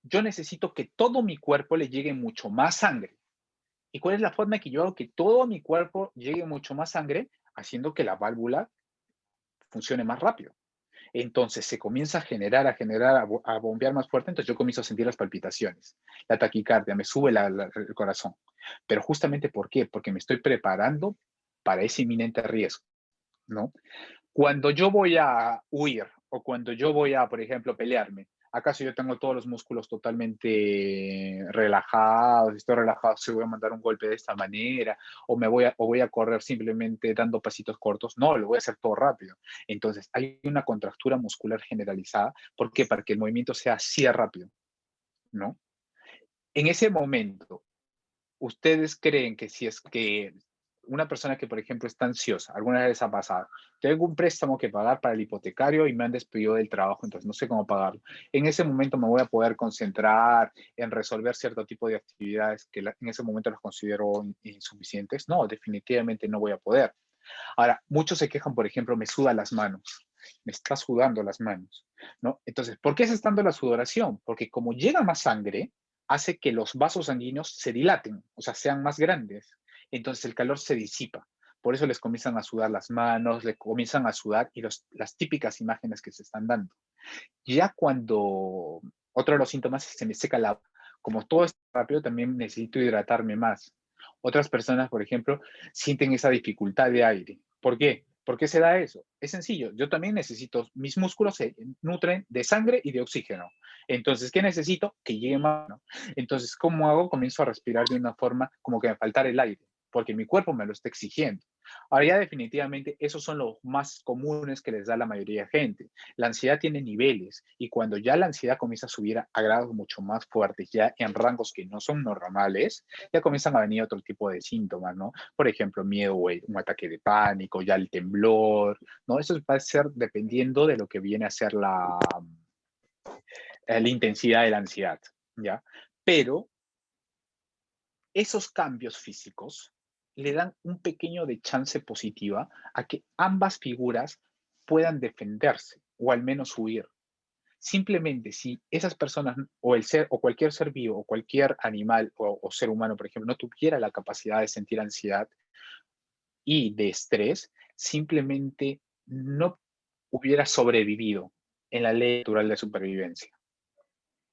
Speaker 4: Yo necesito que todo mi cuerpo le llegue mucho más sangre. ¿Y cuál es la forma que yo hago que todo mi cuerpo llegue mucho más sangre? Haciendo que la válvula funcione más rápido. Entonces se comienza a bombear más fuerte, entonces yo comienzo a sentir las palpitaciones, la taquicardia, me sube el corazón. Pero justamente ¿por qué? Porque me estoy preparando para ese inminente riesgo, ¿no? Cuando yo voy a huir o cuando yo voy a, por ejemplo, pelearme, ¿acaso yo tengo todos los músculos totalmente relajados? Estoy relajado, si voy a mandar un golpe de esta manera, o voy a correr simplemente dando pasitos cortos. No, lo voy a hacer todo rápido. Entonces, hay una contractura muscular generalizada. ¿Por qué? Para que el movimiento sea así de rápido, ¿no? En ese momento, ¿ustedes creen que si es que una persona que, por ejemplo, está ansiosa, alguna vez les ha pasado, tengo un préstamo que pagar para el hipotecario y me han despedido del trabajo, entonces no sé cómo pagarlo? En ese momento me voy a poder concentrar en resolver cierto tipo de actividades que en ese momento las considero insuficientes. No, definitivamente no voy a poder. Ahora, muchos se quejan, por ejemplo, me sudan las manos, me está sudando las manos, ¿no? Entonces, ¿por qué se está dando la sudoración? Porque como llega más sangre, hace que los vasos sanguíneos se dilaten, o sea, sean más grandes. Entonces el calor se disipa. Por eso les comienzan a sudar las manos, le comienzan a sudar y las típicas imágenes que se están dando. Ya cuando otro de los síntomas es que se me seca la, como todo es rápido, también necesito hidratarme más. Otras personas, por ejemplo, sienten esa dificultad de aire. ¿Por qué? ¿Por qué se da eso? Es sencillo, yo también necesito, mis músculos se nutren de sangre y de oxígeno. Entonces, ¿qué necesito? Que llegue más. Entonces, ¿cómo hago? Comienzo a respirar de una forma como que me faltara el aire, porque mi cuerpo me lo está exigiendo. Ahora ya definitivamente esos son los más comunes que les da la mayoría de gente. La ansiedad tiene niveles y cuando ya la ansiedad comienza a subir a grados mucho más fuertes, ya en rangos que no son normales, ya comienzan a venir otro tipo de síntomas, ¿no? Por ejemplo, miedo o un ataque de pánico, ya el temblor, ¿no? Eso va a ser dependiendo de lo que viene a ser la intensidad de la ansiedad, ¿ya? Pero esos cambios físicos le dan un pequeño de chance positiva a que ambas figuras puedan defenderse o al menos huir. Simplemente si esas personas o el ser o cualquier ser vivo o cualquier animal o ser humano, por ejemplo, no tuviera la capacidad de sentir ansiedad y de estrés, simplemente no hubiera sobrevivido en la ley natural de supervivencia.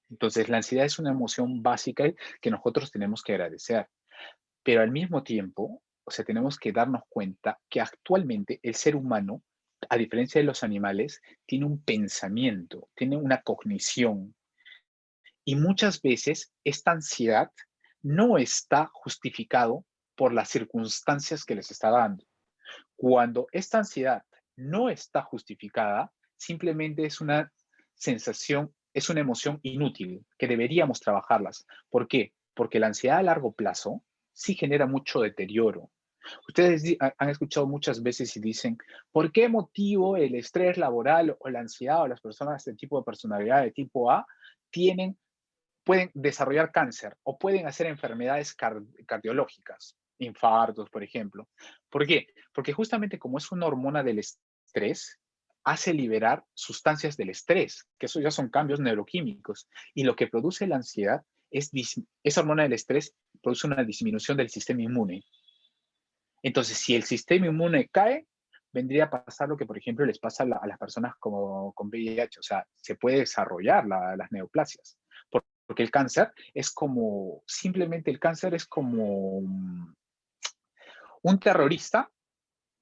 Speaker 4: Entonces, la ansiedad es una emoción básica que nosotros tenemos que agradecer, pero al mismo tiempo, o sea, tenemos que darnos cuenta que actualmente el ser humano, a diferencia de los animales, tiene un pensamiento, tiene una cognición, y muchas veces esta ansiedad no está justificado por las circunstancias que les está dando. Cuando esta ansiedad no está justificada, simplemente es una sensación, es una emoción inútil que deberíamos trabajarlas. ¿Por qué? Porque la ansiedad a largo plazo sí genera mucho deterioro. Ustedes han escuchado muchas veces y dicen, ¿por qué motivo el estrés laboral o la ansiedad o las personas de tipo de personalidad de tipo A pueden desarrollar cáncer o pueden hacer enfermedades cardiológicas, infartos, por ejemplo? ¿Por qué? Porque justamente como es una hormona del estrés, hace liberar sustancias del estrés, que eso ya son cambios neuroquímicos. Y lo que produce la ansiedad es, esa hormona del estrés produce una disminución del sistema inmune. Entonces, si el sistema inmune cae, vendría a pasar lo que, por ejemplo, les pasa a las personas como, con VIH, o sea, se puede desarrollar las neoplasias. Porque el cáncer es como, simplemente el cáncer es como un terrorista.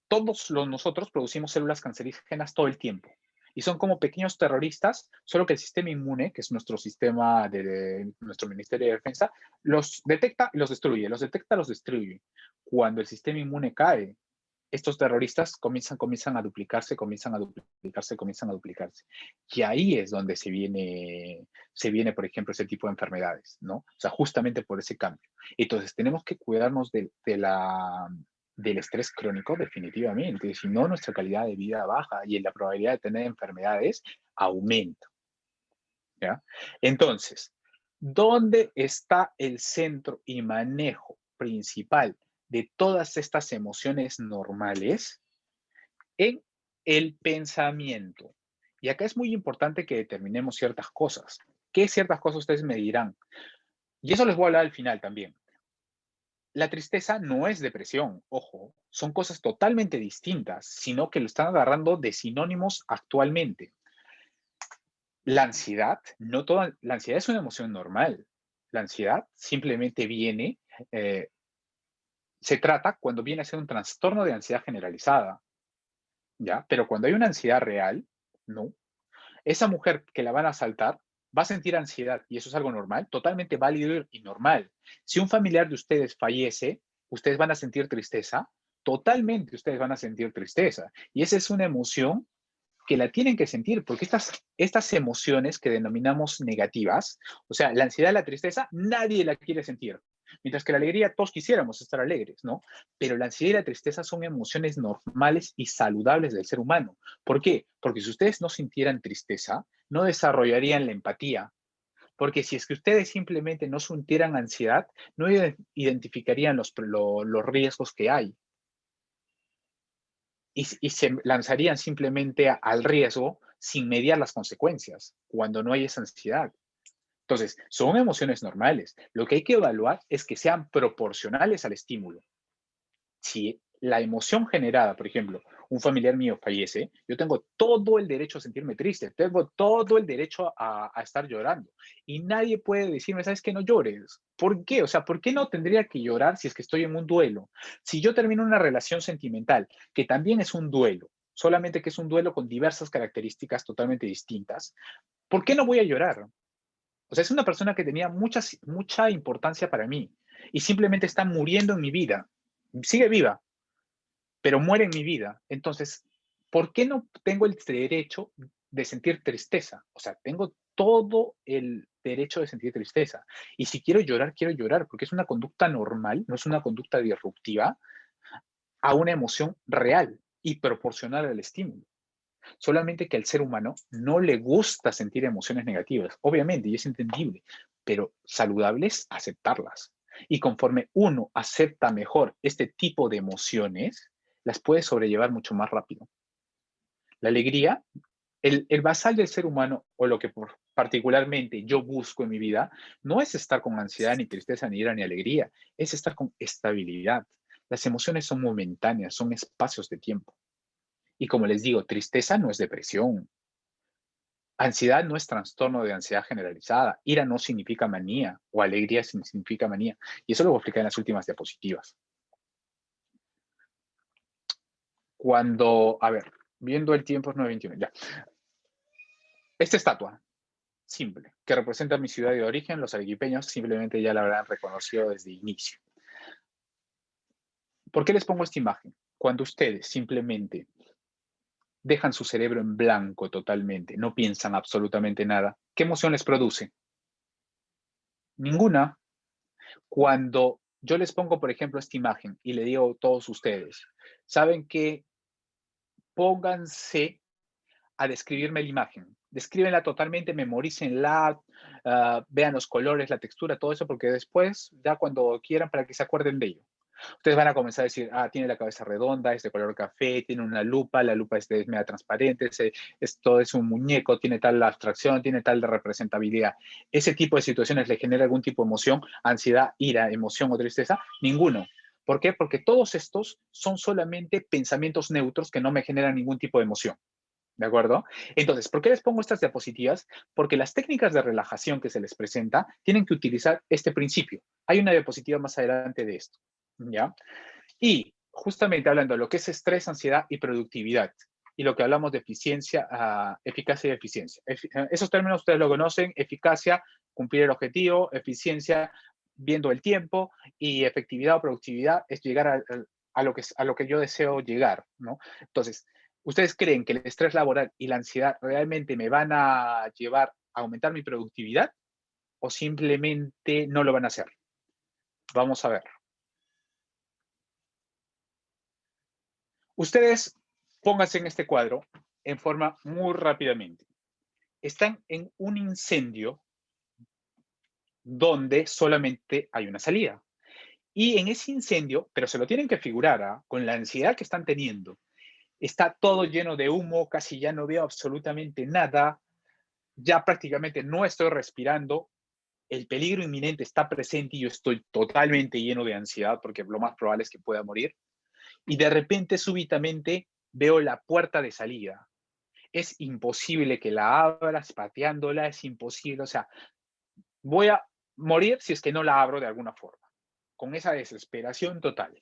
Speaker 4: Todos nosotros producimos células cancerígenas todo el tiempo. Y son como pequeños terroristas, solo que el sistema inmune, que es nuestro sistema de nuestro Ministerio de Defensa, los detecta y los destruye, los detecta, los destruye. Cuando el sistema inmune cae, estos terroristas comienzan a duplicarse, comienzan a duplicarse. Y ahí es donde se viene, por ejemplo, ese tipo de enfermedades, ¿no? O sea, justamente por ese cambio. Entonces, tenemos que cuidarnos del estrés crónico, definitivamente. Si no, nuestra calidad de vida baja y la probabilidad de tener enfermedades aumenta, ¿ya? Entonces, ¿dónde está el centro y manejo principal de todas estas emociones normales? En el pensamiento. Y acá es muy importante que determinemos ciertas cosas. ¿Qué ciertas cosas ustedes me dirán? Y eso les voy a hablar al final también. La tristeza no es depresión, ojo, son cosas totalmente distintas, sino que lo están agarrando de sinónimos actualmente. La ansiedad, la ansiedad es una emoción normal. La ansiedad simplemente viene, se trata cuando viene a ser un trastorno de ansiedad generalizada, ¿ya? Pero cuando hay una ansiedad real, no. Esa mujer que la van a asaltar va a sentir ansiedad y eso es algo normal, totalmente válido y normal. Si un familiar de ustedes fallece, ustedes van a sentir tristeza, totalmente ustedes van a sentir tristeza. Y esa es una emoción que la tienen que sentir, porque estas emociones que denominamos negativas, o sea, la ansiedad, la tristeza, nadie la quiere sentir. Mientras que la alegría, todos quisiéramos estar alegres, ¿no? Pero la ansiedad y la tristeza son emociones normales y saludables del ser humano. ¿Por qué? Porque si ustedes no sintieran tristeza, no desarrollarían la empatía. Porque si es que ustedes simplemente no sintieran ansiedad, no identificarían los riesgos que hay. Y se lanzarían simplemente al riesgo sin mediar las consecuencias, cuando no hay esa ansiedad. Entonces, son emociones normales. Lo que hay que evaluar es que sean proporcionales al estímulo. Si la emoción generada, por ejemplo, un familiar mío fallece, yo tengo todo el derecho a sentirme triste, tengo todo el derecho a estar llorando. Y nadie puede decirme, ¿sabes qué? No llores. ¿Por qué? O sea, ¿por qué no tendría que llorar si es que estoy en un duelo? Si yo termino una relación sentimental, que también es un duelo, solamente que es un duelo con diversas características totalmente distintas, ¿por qué no voy a llorar? O sea, es una persona que tenía mucha importancia para mí y simplemente está muriendo en mi vida. Sigue viva, pero muere en mi vida. Entonces, ¿por qué no tengo el derecho de sentir tristeza? O sea, tengo todo el derecho de sentir tristeza. Y si quiero llorar, porque es una conducta normal, no es una conducta disruptiva, a una emoción real y proporcional al estímulo. Solamente que al ser humano no le gusta sentir emociones negativas, obviamente, y es entendible, pero saludable es aceptarlas. Y conforme uno acepta mejor este tipo de emociones, las puede sobrellevar mucho más rápido. La alegría El basal del ser humano, o lo que particularmente yo busco en mi vida, no es estar con ansiedad, ni tristeza, ni ira, ni alegría, es estar con estabilidad. Las emociones son momentáneas, son espacios de tiempo. Y como les digo, tristeza no es depresión. Ansiedad no es trastorno de ansiedad generalizada. Ira no significa manía, o alegría significa manía. Y eso lo voy a explicar en las últimas diapositivas. A ver, viendo el tiempo es 9:21, ya. Esta estatua, simple, que representa mi ciudad de origen, los arequipeños simplemente ya la habrán reconocido desde el inicio. ¿Por qué les pongo esta imagen? Cuando ustedes simplemente dejan su cerebro en blanco totalmente, no piensan absolutamente nada, ¿qué emoción les produce? Ninguna. Cuando yo les pongo, por ejemplo, esta imagen y le digo a todos ustedes, ¿saben qué? Pónganse a describirme la imagen. Descríbenla totalmente, memorícenla, vean los colores, la textura, todo eso, porque después, ya cuando quieran, para que se acuerden de ello. Ustedes van a comenzar a decir, tiene la cabeza redonda, es de color café, tiene una lupa, la lupa es media transparente, esto es un muñeco, tiene tal abstracción, tiene tal de representabilidad. ¿Ese tipo de situaciones le genera algún tipo de emoción, ansiedad, ira, emoción o tristeza? Ninguno. ¿Por qué? Porque todos estos son solamente pensamientos neutros que no me generan ningún tipo de emoción. ¿De acuerdo? Entonces, ¿por qué les pongo estas diapositivas? Porque las técnicas de relajación que se les presenta tienen que utilizar este principio. Hay una diapositiva más adelante de esto, ¿ya? Y justamente hablando de lo que es estrés, ansiedad y productividad, y lo que hablamos de eficiencia, eficacia y eficiencia. Esos términos ustedes lo conocen: eficacia, cumplir el objetivo; eficiencia, viendo el tiempo; y efectividad o productividad es llegar a lo que yo deseo llegar, ¿no? Entonces, ¿ustedes creen que el estrés laboral y la ansiedad realmente me van a llevar a aumentar mi productividad o simplemente no lo van a hacer? Vamos a ver. Ustedes pónganse en este cuadro en forma muy rápidamente. Están en un incendio donde solamente hay una salida. Y en ese incendio, pero se lo tienen que figurar, con la ansiedad que están teniendo, está todo lleno de humo, casi ya no veo absolutamente nada, ya prácticamente no estoy respirando, el peligro inminente está presente y yo estoy totalmente lleno de ansiedad porque lo más probable es que pueda morir. Y de repente, súbitamente, veo la puerta de salida. Es imposible que la abras pateándola, es imposible. O sea, voy a morir si es que no la abro de alguna forma, con esa desesperación total.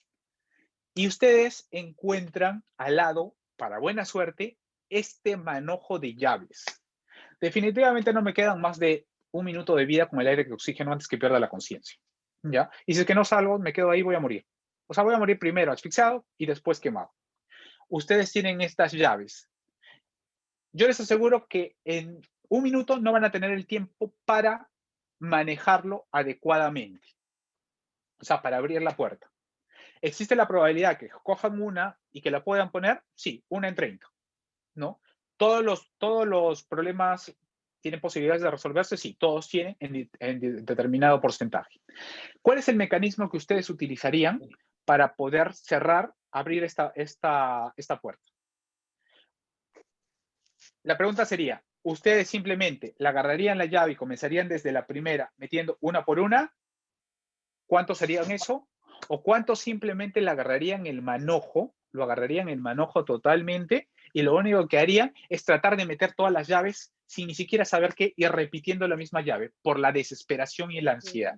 Speaker 4: Y ustedes encuentran al lado, para buena suerte, este manojo de llaves. Definitivamente no me quedan más de 1 minuto de vida con el aire que oxígeno antes que pierda la conciencia, ¿ya? Y si es que no salgo, me quedo ahí, voy a morir. O sea, voy a morir primero asfixiado y después quemado. Ustedes tienen estas llaves. Yo les aseguro que en 1 minuto no van a tener el tiempo para manejarlo adecuadamente. O sea, para abrir la puerta. ¿Existe la probabilidad que cojan una y que la puedan poner? Sí, 1 en 30, ¿no? Todos los problemas tienen posibilidades de resolverse, sí, todos tienen en determinado porcentaje. ¿Cuál es el mecanismo que ustedes utilizarían para poder abrir esta puerta? La pregunta sería, ¿ustedes simplemente la agarrarían la llave y comenzarían desde la primera metiendo una por una? ¿Cuántos serían eso? ¿O cuántos simplemente la agarrarían el manojo, lo agarrarían el manojo totalmente y lo único que harían es tratar de meter todas las llaves sin ni siquiera saber qué, y repitiendo la misma llave por la desesperación y la ansiedad?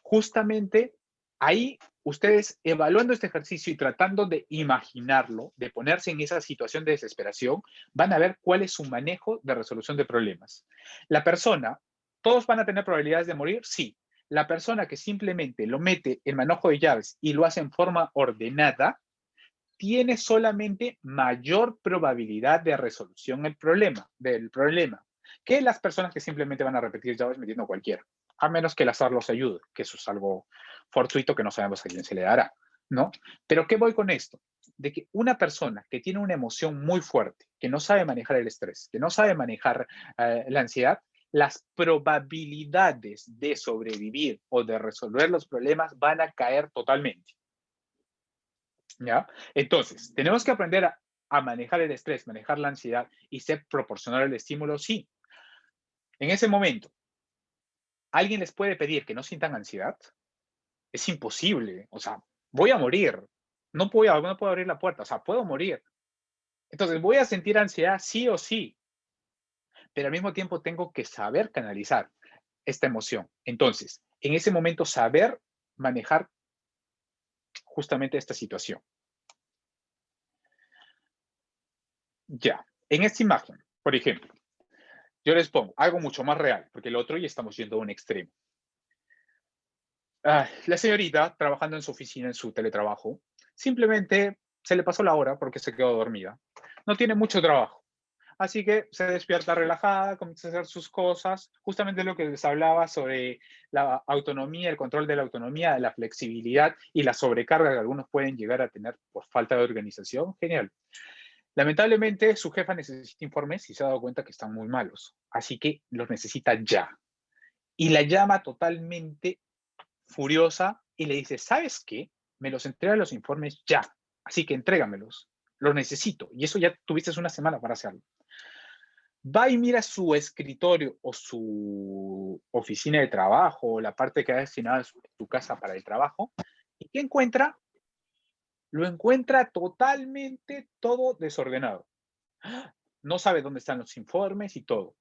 Speaker 4: Justamente ahí, ustedes evaluando este ejercicio y tratando de imaginarlo, de ponerse en esa situación de desesperación, van a ver cuál es su manejo de resolución de problemas. La persona, ¿todos van a tener probabilidades de morir? Sí. La persona que simplemente lo mete en manojo de llaves y lo hace en forma ordenada, tiene solamente mayor probabilidad de resolución del problema, que las personas que simplemente van a repetir llaves metiendo cualquiera, a menos que el azar los ayude, que eso es algo fortuito que no sabemos a quién se le dará, ¿no? Pero ¿qué voy con esto? De que una persona que tiene una emoción muy fuerte, que no sabe manejar el estrés, que no sabe manejar la ansiedad, las probabilidades de sobrevivir o de resolver los problemas van a caer totalmente, ¿ya? Entonces, tenemos que aprender a manejar el estrés, manejar la ansiedad y ser proporcional al estímulo? Sí. En ese momento, ¿alguien les puede pedir que no sientan ansiedad? Es imposible. O sea, voy a morir. No puedo abrir la puerta. O sea, puedo morir. Entonces, voy a sentir ansiedad sí o sí. Pero al mismo tiempo tengo que saber canalizar esta emoción. Entonces, en ese momento, saber manejar justamente esta situación. Ya. En esta imagen, por ejemplo, yo les pongo algo mucho más real, porque el otro ya estamos yendo a un extremo. La señorita, trabajando en su oficina, en su teletrabajo, simplemente se le pasó la hora porque se quedó dormida. No tiene mucho trabajo. Así que se despierta relajada, comienza a hacer sus cosas, justamente lo que les hablaba sobre la autonomía, el control de la autonomía, de la flexibilidad y la sobrecarga que algunos pueden llegar a tener por falta de organización. Genial. Lamentablemente, su jefa necesita informes y se ha dado cuenta que están muy malos. Así que los necesita ya. Y la llama totalmente furiosa y le dice, ¿sabes qué? Me los entrega los informes ya. Así que entrégamelos. Los necesito. Y eso ya tuviste una semana para hacerlo. Va y mira su escritorio o su oficina de trabajo o la parte que ha destinado a su casa para el trabajo. ¿Y qué encuentra? Lo encuentra totalmente todo desordenado. No sabe dónde están los informes y todo.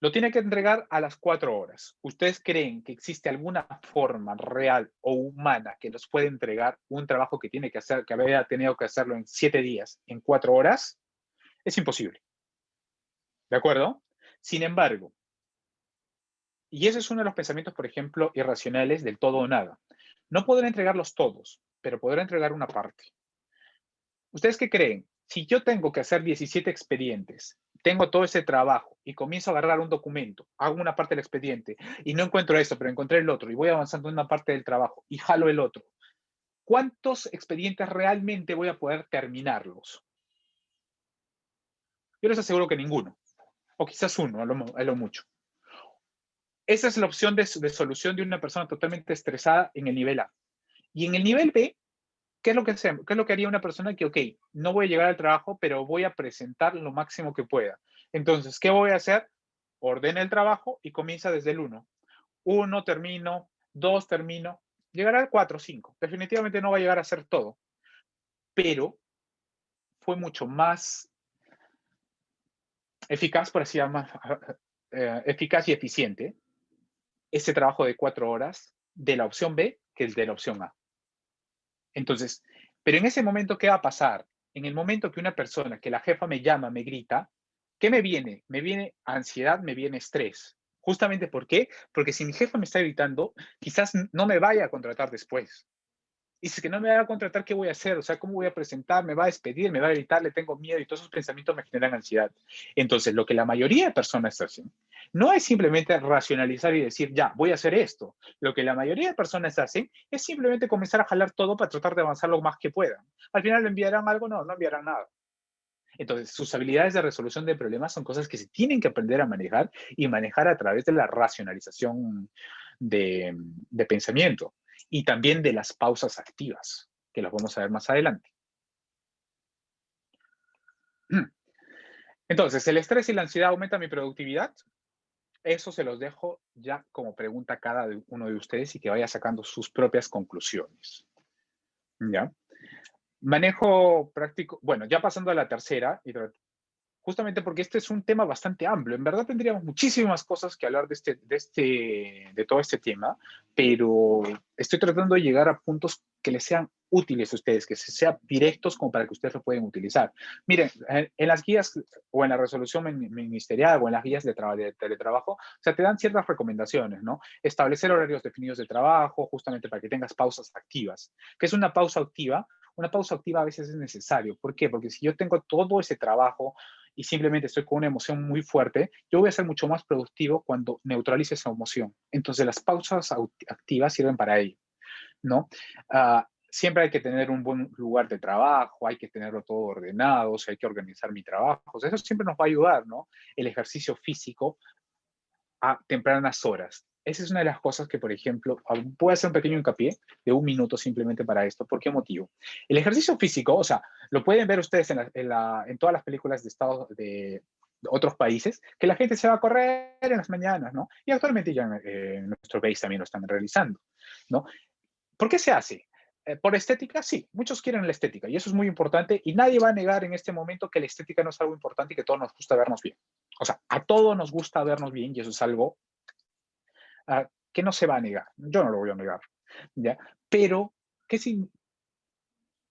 Speaker 4: Lo tiene que entregar a las 4 horas. ¿Ustedes creen que existe alguna forma real o humana que nos pueda entregar un trabajo que tiene que hacer, que había tenido que hacerlo en 7 días, en 4 horas? Es imposible. ¿De acuerdo? Sin embargo, y ese es uno de los pensamientos, por ejemplo, irracionales del todo o nada. No podré entregarlos todos, pero podré entregar una parte. ¿Ustedes qué creen? Si yo tengo que hacer 17 expedientes, tengo todo ese trabajo y comienzo a agarrar un documento, hago una parte del expediente y no encuentro esto, pero encontré el otro y voy avanzando en una parte del trabajo y jalo el otro, ¿cuántos expedientes realmente voy a poder terminarlos? Yo les aseguro que ninguno, o quizás uno, a lo mucho. Esa es la opción de solución de una persona totalmente estresada en el nivel A. Y en el nivel B, ¿qué es lo que hacemos? ¿Qué es lo que haría una persona que, ok, no voy a llegar al trabajo, pero voy a presentar lo máximo que pueda? Entonces, ¿qué voy a hacer? Ordena el trabajo y comienza desde el 1. 1 termino, 2 termino, llegará al 4, 5. Definitivamente no va a llegar a hacer todo, pero fue mucho más eficaz, por así llamar, eficaz y eficiente ese trabajo de 4 horas de la opción B que el de la opción A. Entonces, pero en ese momento, ¿qué va a pasar? En el momento que una persona, que la jefa me llama, me grita, ¿qué me viene? Me viene ansiedad, me viene estrés. Justamente, ¿por qué? Porque si mi jefa me está gritando, quizás no me vaya a contratar después. Y si que no me va a contratar, ¿qué voy a hacer? O sea, ¿cómo voy a presentar? ¿Me va a despedir? ¿Me va a gritar? ¿Le tengo miedo? Y todos esos pensamientos me generan ansiedad. Entonces, lo que la mayoría de personas hacen no es simplemente racionalizar y decir, ya, voy a hacer esto. Lo que la mayoría de personas hacen es simplemente comenzar a jalar todo para tratar de avanzar lo más que puedan. Al final, ¿le enviarán algo? No, no enviarán nada. Entonces, sus habilidades de resolución de problemas son cosas que se tienen que aprender a manejar y manejar a través de la racionalización de pensamiento y también de las pausas activas, que las vamos a ver más adelante. Entonces, ¿el estrés y la ansiedad aumentan mi productividad? Eso se los dejo ya como pregunta a cada uno de ustedes y que vaya sacando sus propias conclusiones. ¿Ya? Manejo práctico, bueno, ya pasando a la tercera, y justamente porque este es un tema bastante amplio. En verdad tendríamos muchísimas cosas que hablar de todo este tema, pero estoy tratando de llegar a puntos que les sean útiles a ustedes, que sean directos como para que ustedes lo puedan utilizar. Miren, en las guías o en la resolución ministerial o en las guías de teletrabajo, o sea, te dan ciertas recomendaciones, ¿no? Establecer horarios definidos de trabajo, justamente para que tengas pausas activas. ¿Qué es una pausa activa? Una pausa activa a veces es necesario. ¿Por qué? Porque si yo tengo todo ese trabajo y simplemente estoy con una emoción muy fuerte, yo voy a ser mucho más productivo cuando neutralice esa emoción. Entonces, las pausas activas sirven para ello, ¿no? Siempre hay que tener un buen lugar de trabajo, hay que tenerlo todo ordenado, o sea, hay que organizar mi trabajo. Eso siempre nos va a ayudar, ¿no? El ejercicio físico a tempranas horas. esa es una de las cosas que, por ejemplo, voy a hacer un pequeño hincapié de 1 minuto simplemente para esto. ¿Por qué motivo? El ejercicio físico, o sea, lo pueden ver ustedes en todas las películas de otros países, que la gente se va a correr en las mañanas, ¿no? Y actualmente ya en nuestro país también lo están realizando, ¿no? ¿Por qué se hace? ¿Por estética? Sí, muchos quieren la estética y eso es muy importante y nadie va a negar en este momento que la estética no es algo importante y que a todos nos gusta vernos bien. O sea, a todos nos gusta vernos bien y eso es algo que no se va a negar. Yo no lo voy a negar, ¿ya? Pero,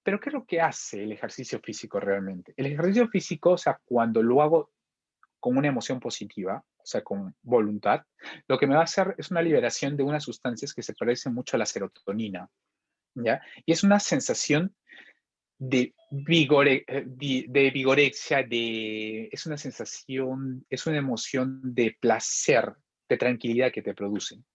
Speaker 4: pero ¿qué es lo que hace el ejercicio físico realmente? El ejercicio físico, o sea, cuando lo hago con una emoción positiva, o sea, con voluntad, lo que me va a hacer es una liberación de unas sustancias que se parecen mucho a la serotonina, ¿ya? Y es una sensación de de vigorexia, es una sensación, es una emoción de placer, de tranquilidad que te producen.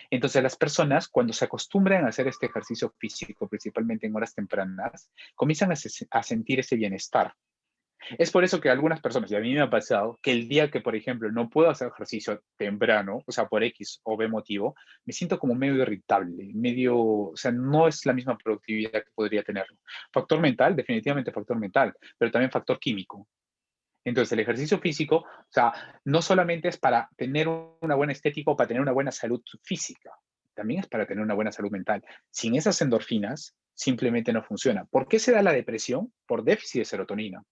Speaker 4: Entonces, las personas, cuando se acostumbran a hacer este ejercicio físico, principalmente en horas tempranas, comienzan a sentir ese bienestar. Es por eso que algunas personas, y a mí me ha pasado, que el día que, por ejemplo, no puedo hacer ejercicio temprano, o sea, por X o B motivo, me siento como medio irritable, medio, o sea, no es la misma productividad que podría tenerlo. Factor mental, definitivamente factor mental, pero también factor químico. Entonces, el ejercicio físico, o sea, no solamente es para tener una buena estética o para tener una buena salud física, también es para tener una buena salud mental. Sin esas endorfinas, simplemente no funciona. ¿Por qué se da la depresión? Por déficit de serotonina.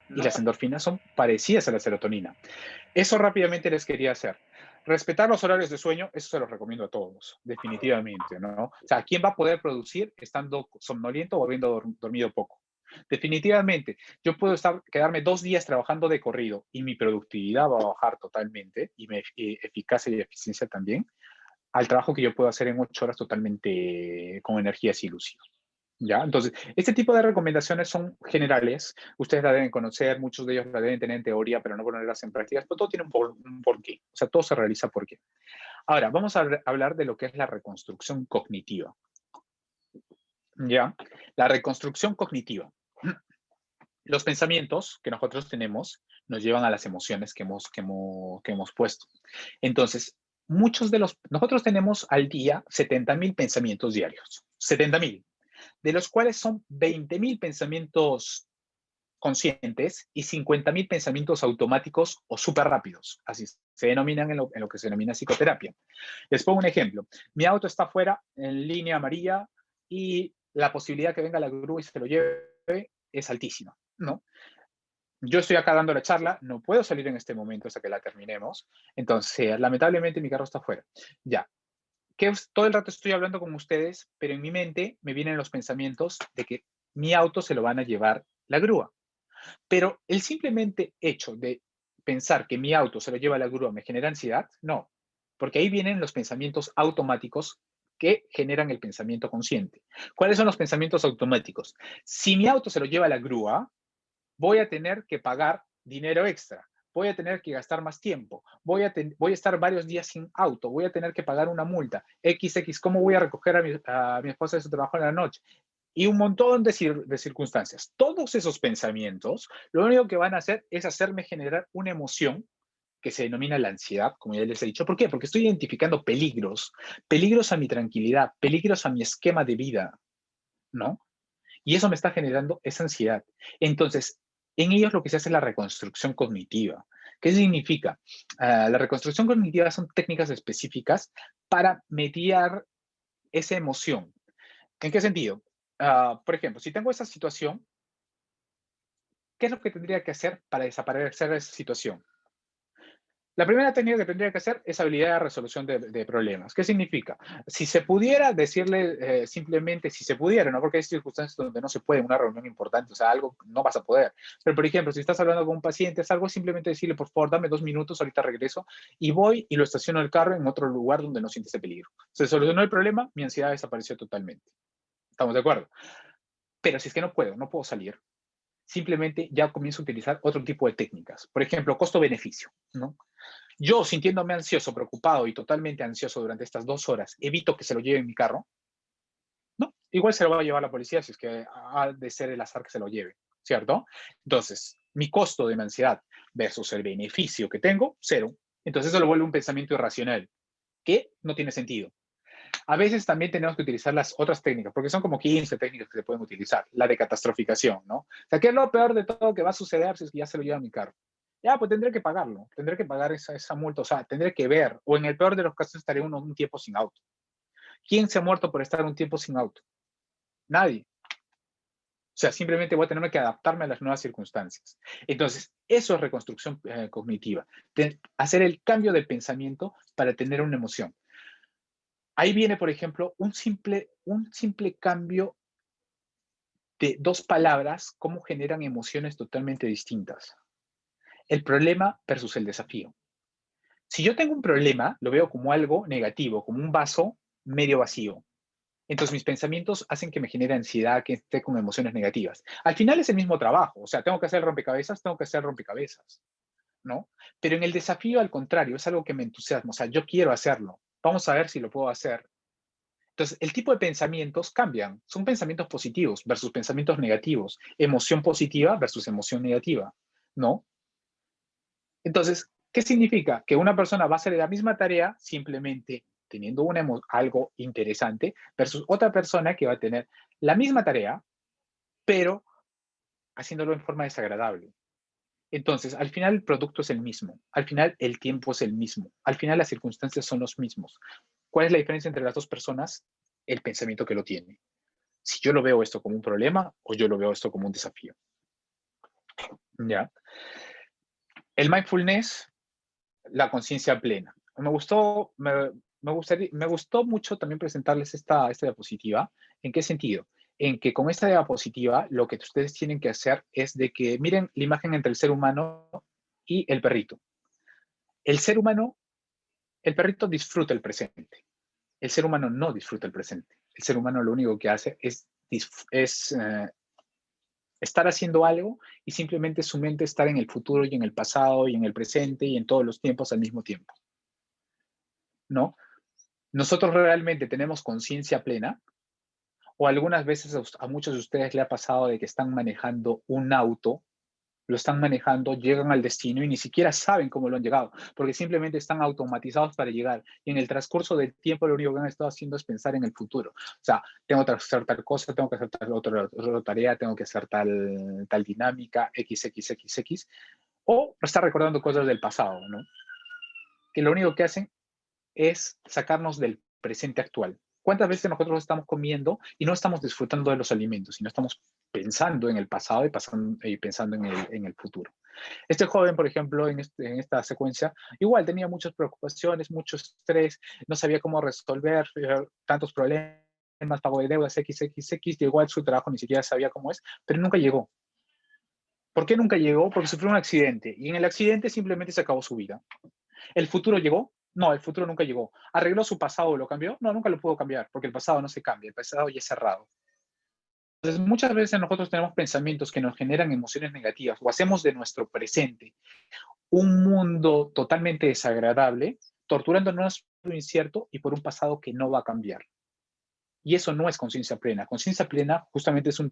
Speaker 4: Y las endorfinas son parecidas a la serotonina. Eso rápidamente les quería hacer. Respetar los horarios de sueño, eso se los recomiendo a todos, definitivamente, ¿no? O sea, ¿quién va a poder producir estando somnoliento o habiendo dormido poco? Definitivamente, yo puedo quedarme 2 días trabajando de corrido y mi productividad va a bajar totalmente y mi eficacia y eficiencia también al trabajo que yo puedo hacer en 8 horas totalmente con energías y lúcido. ¿Ya? Entonces, este tipo de recomendaciones son generales. Ustedes la deben conocer, muchos de ellos la deben tener en teoría, pero no ponerlas en prácticas, pero todo tiene un porqué. O sea, todo se realiza por qué. Ahora, vamos a hablar de lo que es la reconstrucción cognitiva. ¿Ya? La reconstrucción cognitiva. Los pensamientos que nosotros tenemos nos llevan a las emociones que hemos puesto. Entonces, nosotros tenemos al día 70.000 pensamientos diarios. 70.000. De los cuales son 20.000 pensamientos conscientes y 50.000 pensamientos automáticos o súper rápidos. Así se denominan en lo que se denomina psicoterapia. Les pongo un ejemplo. Mi auto está afuera en línea amarilla y la posibilidad que venga la grúa y se lo lleve es altísima, ¿no? Yo estoy acá dando la charla, no puedo salir en este momento hasta que la terminemos. Entonces, lamentablemente mi carro está afuera. Ya, que todo el rato estoy hablando con ustedes, pero en mi mente me vienen los pensamientos de que mi auto se lo van a llevar la grúa. Pero el simplemente hecho de pensar que mi auto se lo lleva la grúa me genera ansiedad, no, porque ahí vienen los pensamientos automáticos que generan el pensamiento consciente. ¿Cuáles son los pensamientos automáticos? Si mi auto se lo lleva la grúa, voy a tener que pagar dinero extra, voy a tener que gastar más tiempo, voy a estar varios días sin auto, voy a tener que pagar una multa, XX, ¿cómo voy a recoger a mi esposa de su trabajo en la noche? Y un montón de circunstancias. Todos esos pensamientos, lo único que van a hacer es hacerme generar una emoción que se denomina la ansiedad, como ya les he dicho. ¿Por qué? Porque estoy identificando peligros, peligros a mi tranquilidad, peligros a mi esquema de vida, ¿no? Y eso me está generando esa ansiedad. Entonces, en ellos lo que se hace es la reconstrucción cognitiva. ¿Qué significa? La reconstrucción cognitiva son técnicas específicas para mediar esa emoción. ¿En qué sentido? Por ejemplo, si tengo esa situación, ¿qué es lo que tendría que hacer para desaparecer esa situación? La primera técnica que tendría que hacer es habilidad de resolución de problemas. ¿Qué significa? Si se pudiera decirle simplemente, si se pudiera, ¿no? Porque hay circunstancias donde no se puede, una reunión importante, o sea, algo no vas a poder. Pero, por ejemplo, si estás hablando con un paciente, es algo simplemente decirle, por favor, dame 2 minutos, ahorita regreso, y voy y lo estaciono el carro en otro lugar donde no siente ese peligro. Se solucionó el problema, mi ansiedad desapareció totalmente. ¿Estamos de acuerdo? Pero si es que no puedo salir, simplemente ya comienzo a utilizar otro tipo de técnicas. Por ejemplo, costo-beneficio, ¿no? Yo, sintiéndome ansioso, preocupado y totalmente ansioso durante estas 2 horas, evito que se lo lleve en mi carro, ¿no? Igual se lo va a llevar la policía si es que ha de ser el azar que se lo lleve, ¿cierto? Entonces, mi costo de mi ansiedad versus el beneficio que tengo, 0. Entonces eso lo vuelve un pensamiento irracional. que no tiene sentido. A veces también tenemos que utilizar las otras técnicas, porque son como 15 técnicas que se pueden utilizar. La de catastroficación, ¿no? O sea, ¿qué es lo peor de todo que va a suceder si es que ya se lo lleva mi carro? Ya, pues tendré que pagarlo, tendré que pagar esa multa, o sea, tendré que ver, o en el peor de los casos estaré un tiempo sin auto. ¿Quién se ha muerto por estar un tiempo sin auto? Nadie. O sea, simplemente voy a tener que adaptarme a las nuevas circunstancias. Entonces, eso es reconstrucción cognitiva. Hacer el cambio de pensamiento para tener una emoción. Ahí viene, por ejemplo, un simple cambio de dos palabras, cómo generan emociones totalmente distintas. El problema versus el desafío. Si yo tengo un problema, lo veo como algo negativo, como un vaso medio vacío. Entonces mis pensamientos hacen que me genere ansiedad, que esté con emociones negativas. Al final es el mismo trabajo, o sea, tengo que hacer rompecabezas, ¿no? Pero en el desafío, al contrario, es algo que me entusiasma, o sea, yo quiero hacerlo. Vamos a ver si lo puedo hacer. Entonces, el tipo de pensamientos cambian. Son pensamientos positivos versus pensamientos negativos. Emoción positiva versus emoción negativa, ¿no? Entonces, ¿qué significa? Que una persona va a hacer la misma tarea simplemente teniendo algo interesante versus otra persona que va a tener la misma tarea, pero haciéndolo en forma desagradable. Entonces, al final el producto es el mismo. Al final el tiempo es el mismo. Al final las circunstancias son los mismos. ¿Cuál es la diferencia entre las dos personas? El pensamiento que lo tiene. Si yo lo veo esto como un problema o yo lo veo esto como un desafío. ¿Ya? El mindfulness, la conciencia plena. Me gustó mucho también presentarles esta diapositiva. ¿En qué sentido? En que con esta diapositiva lo que ustedes tienen que hacer es de que miren la imagen entre el ser humano y el perrito. El ser humano, el perrito disfruta el presente. El ser humano no disfruta el presente. El ser humano lo único que hace es estar haciendo algo y simplemente su mente estar en el futuro y en el pasado y en el presente y en todos los tiempos al mismo tiempo, ¿no? Nosotros realmente tenemos conciencia plena o algunas veces a muchos de ustedes le ha pasado de que están manejando un auto, lo están manejando, llegan al destino y ni siquiera saben cómo lo han llegado, porque simplemente están automatizados para llegar. Y en el transcurso del tiempo lo único que han estado haciendo es pensar en el futuro. O sea, tengo que hacer tal cosa, tengo que hacer tal otra tarea, tengo que hacer tal dinámica, XXXX, o estar recordando cosas del pasado, ¿no? Que lo único que hacen es sacarnos del presente actual. ¿Cuántas veces nosotros estamos comiendo y no estamos disfrutando de los alimentos, sino estamos pensando en el pasado y pensando en el futuro? Este joven, por ejemplo, en esta secuencia, igual tenía muchas preocupaciones, mucho estrés, no sabía cómo resolver tantos problemas, pago de deudas, XXX, llegó a su trabajo, ni siquiera sabía cómo es, pero nunca llegó. ¿Por qué nunca llegó? Porque sufrió un accidente y en el accidente simplemente se acabó su vida. ¿El futuro llegó? No, el futuro nunca llegó. ¿Arregló su pasado o lo cambió? No, nunca lo pudo cambiar, porque el pasado no se cambia, el pasado ya es cerrado. Entonces, muchas veces nosotros tenemos pensamientos que nos generan emociones negativas o hacemos de nuestro presente un mundo totalmente desagradable, torturándonos por lo incierto y por un pasado que no va a cambiar. Y eso no es conciencia plena. Conciencia plena justamente es un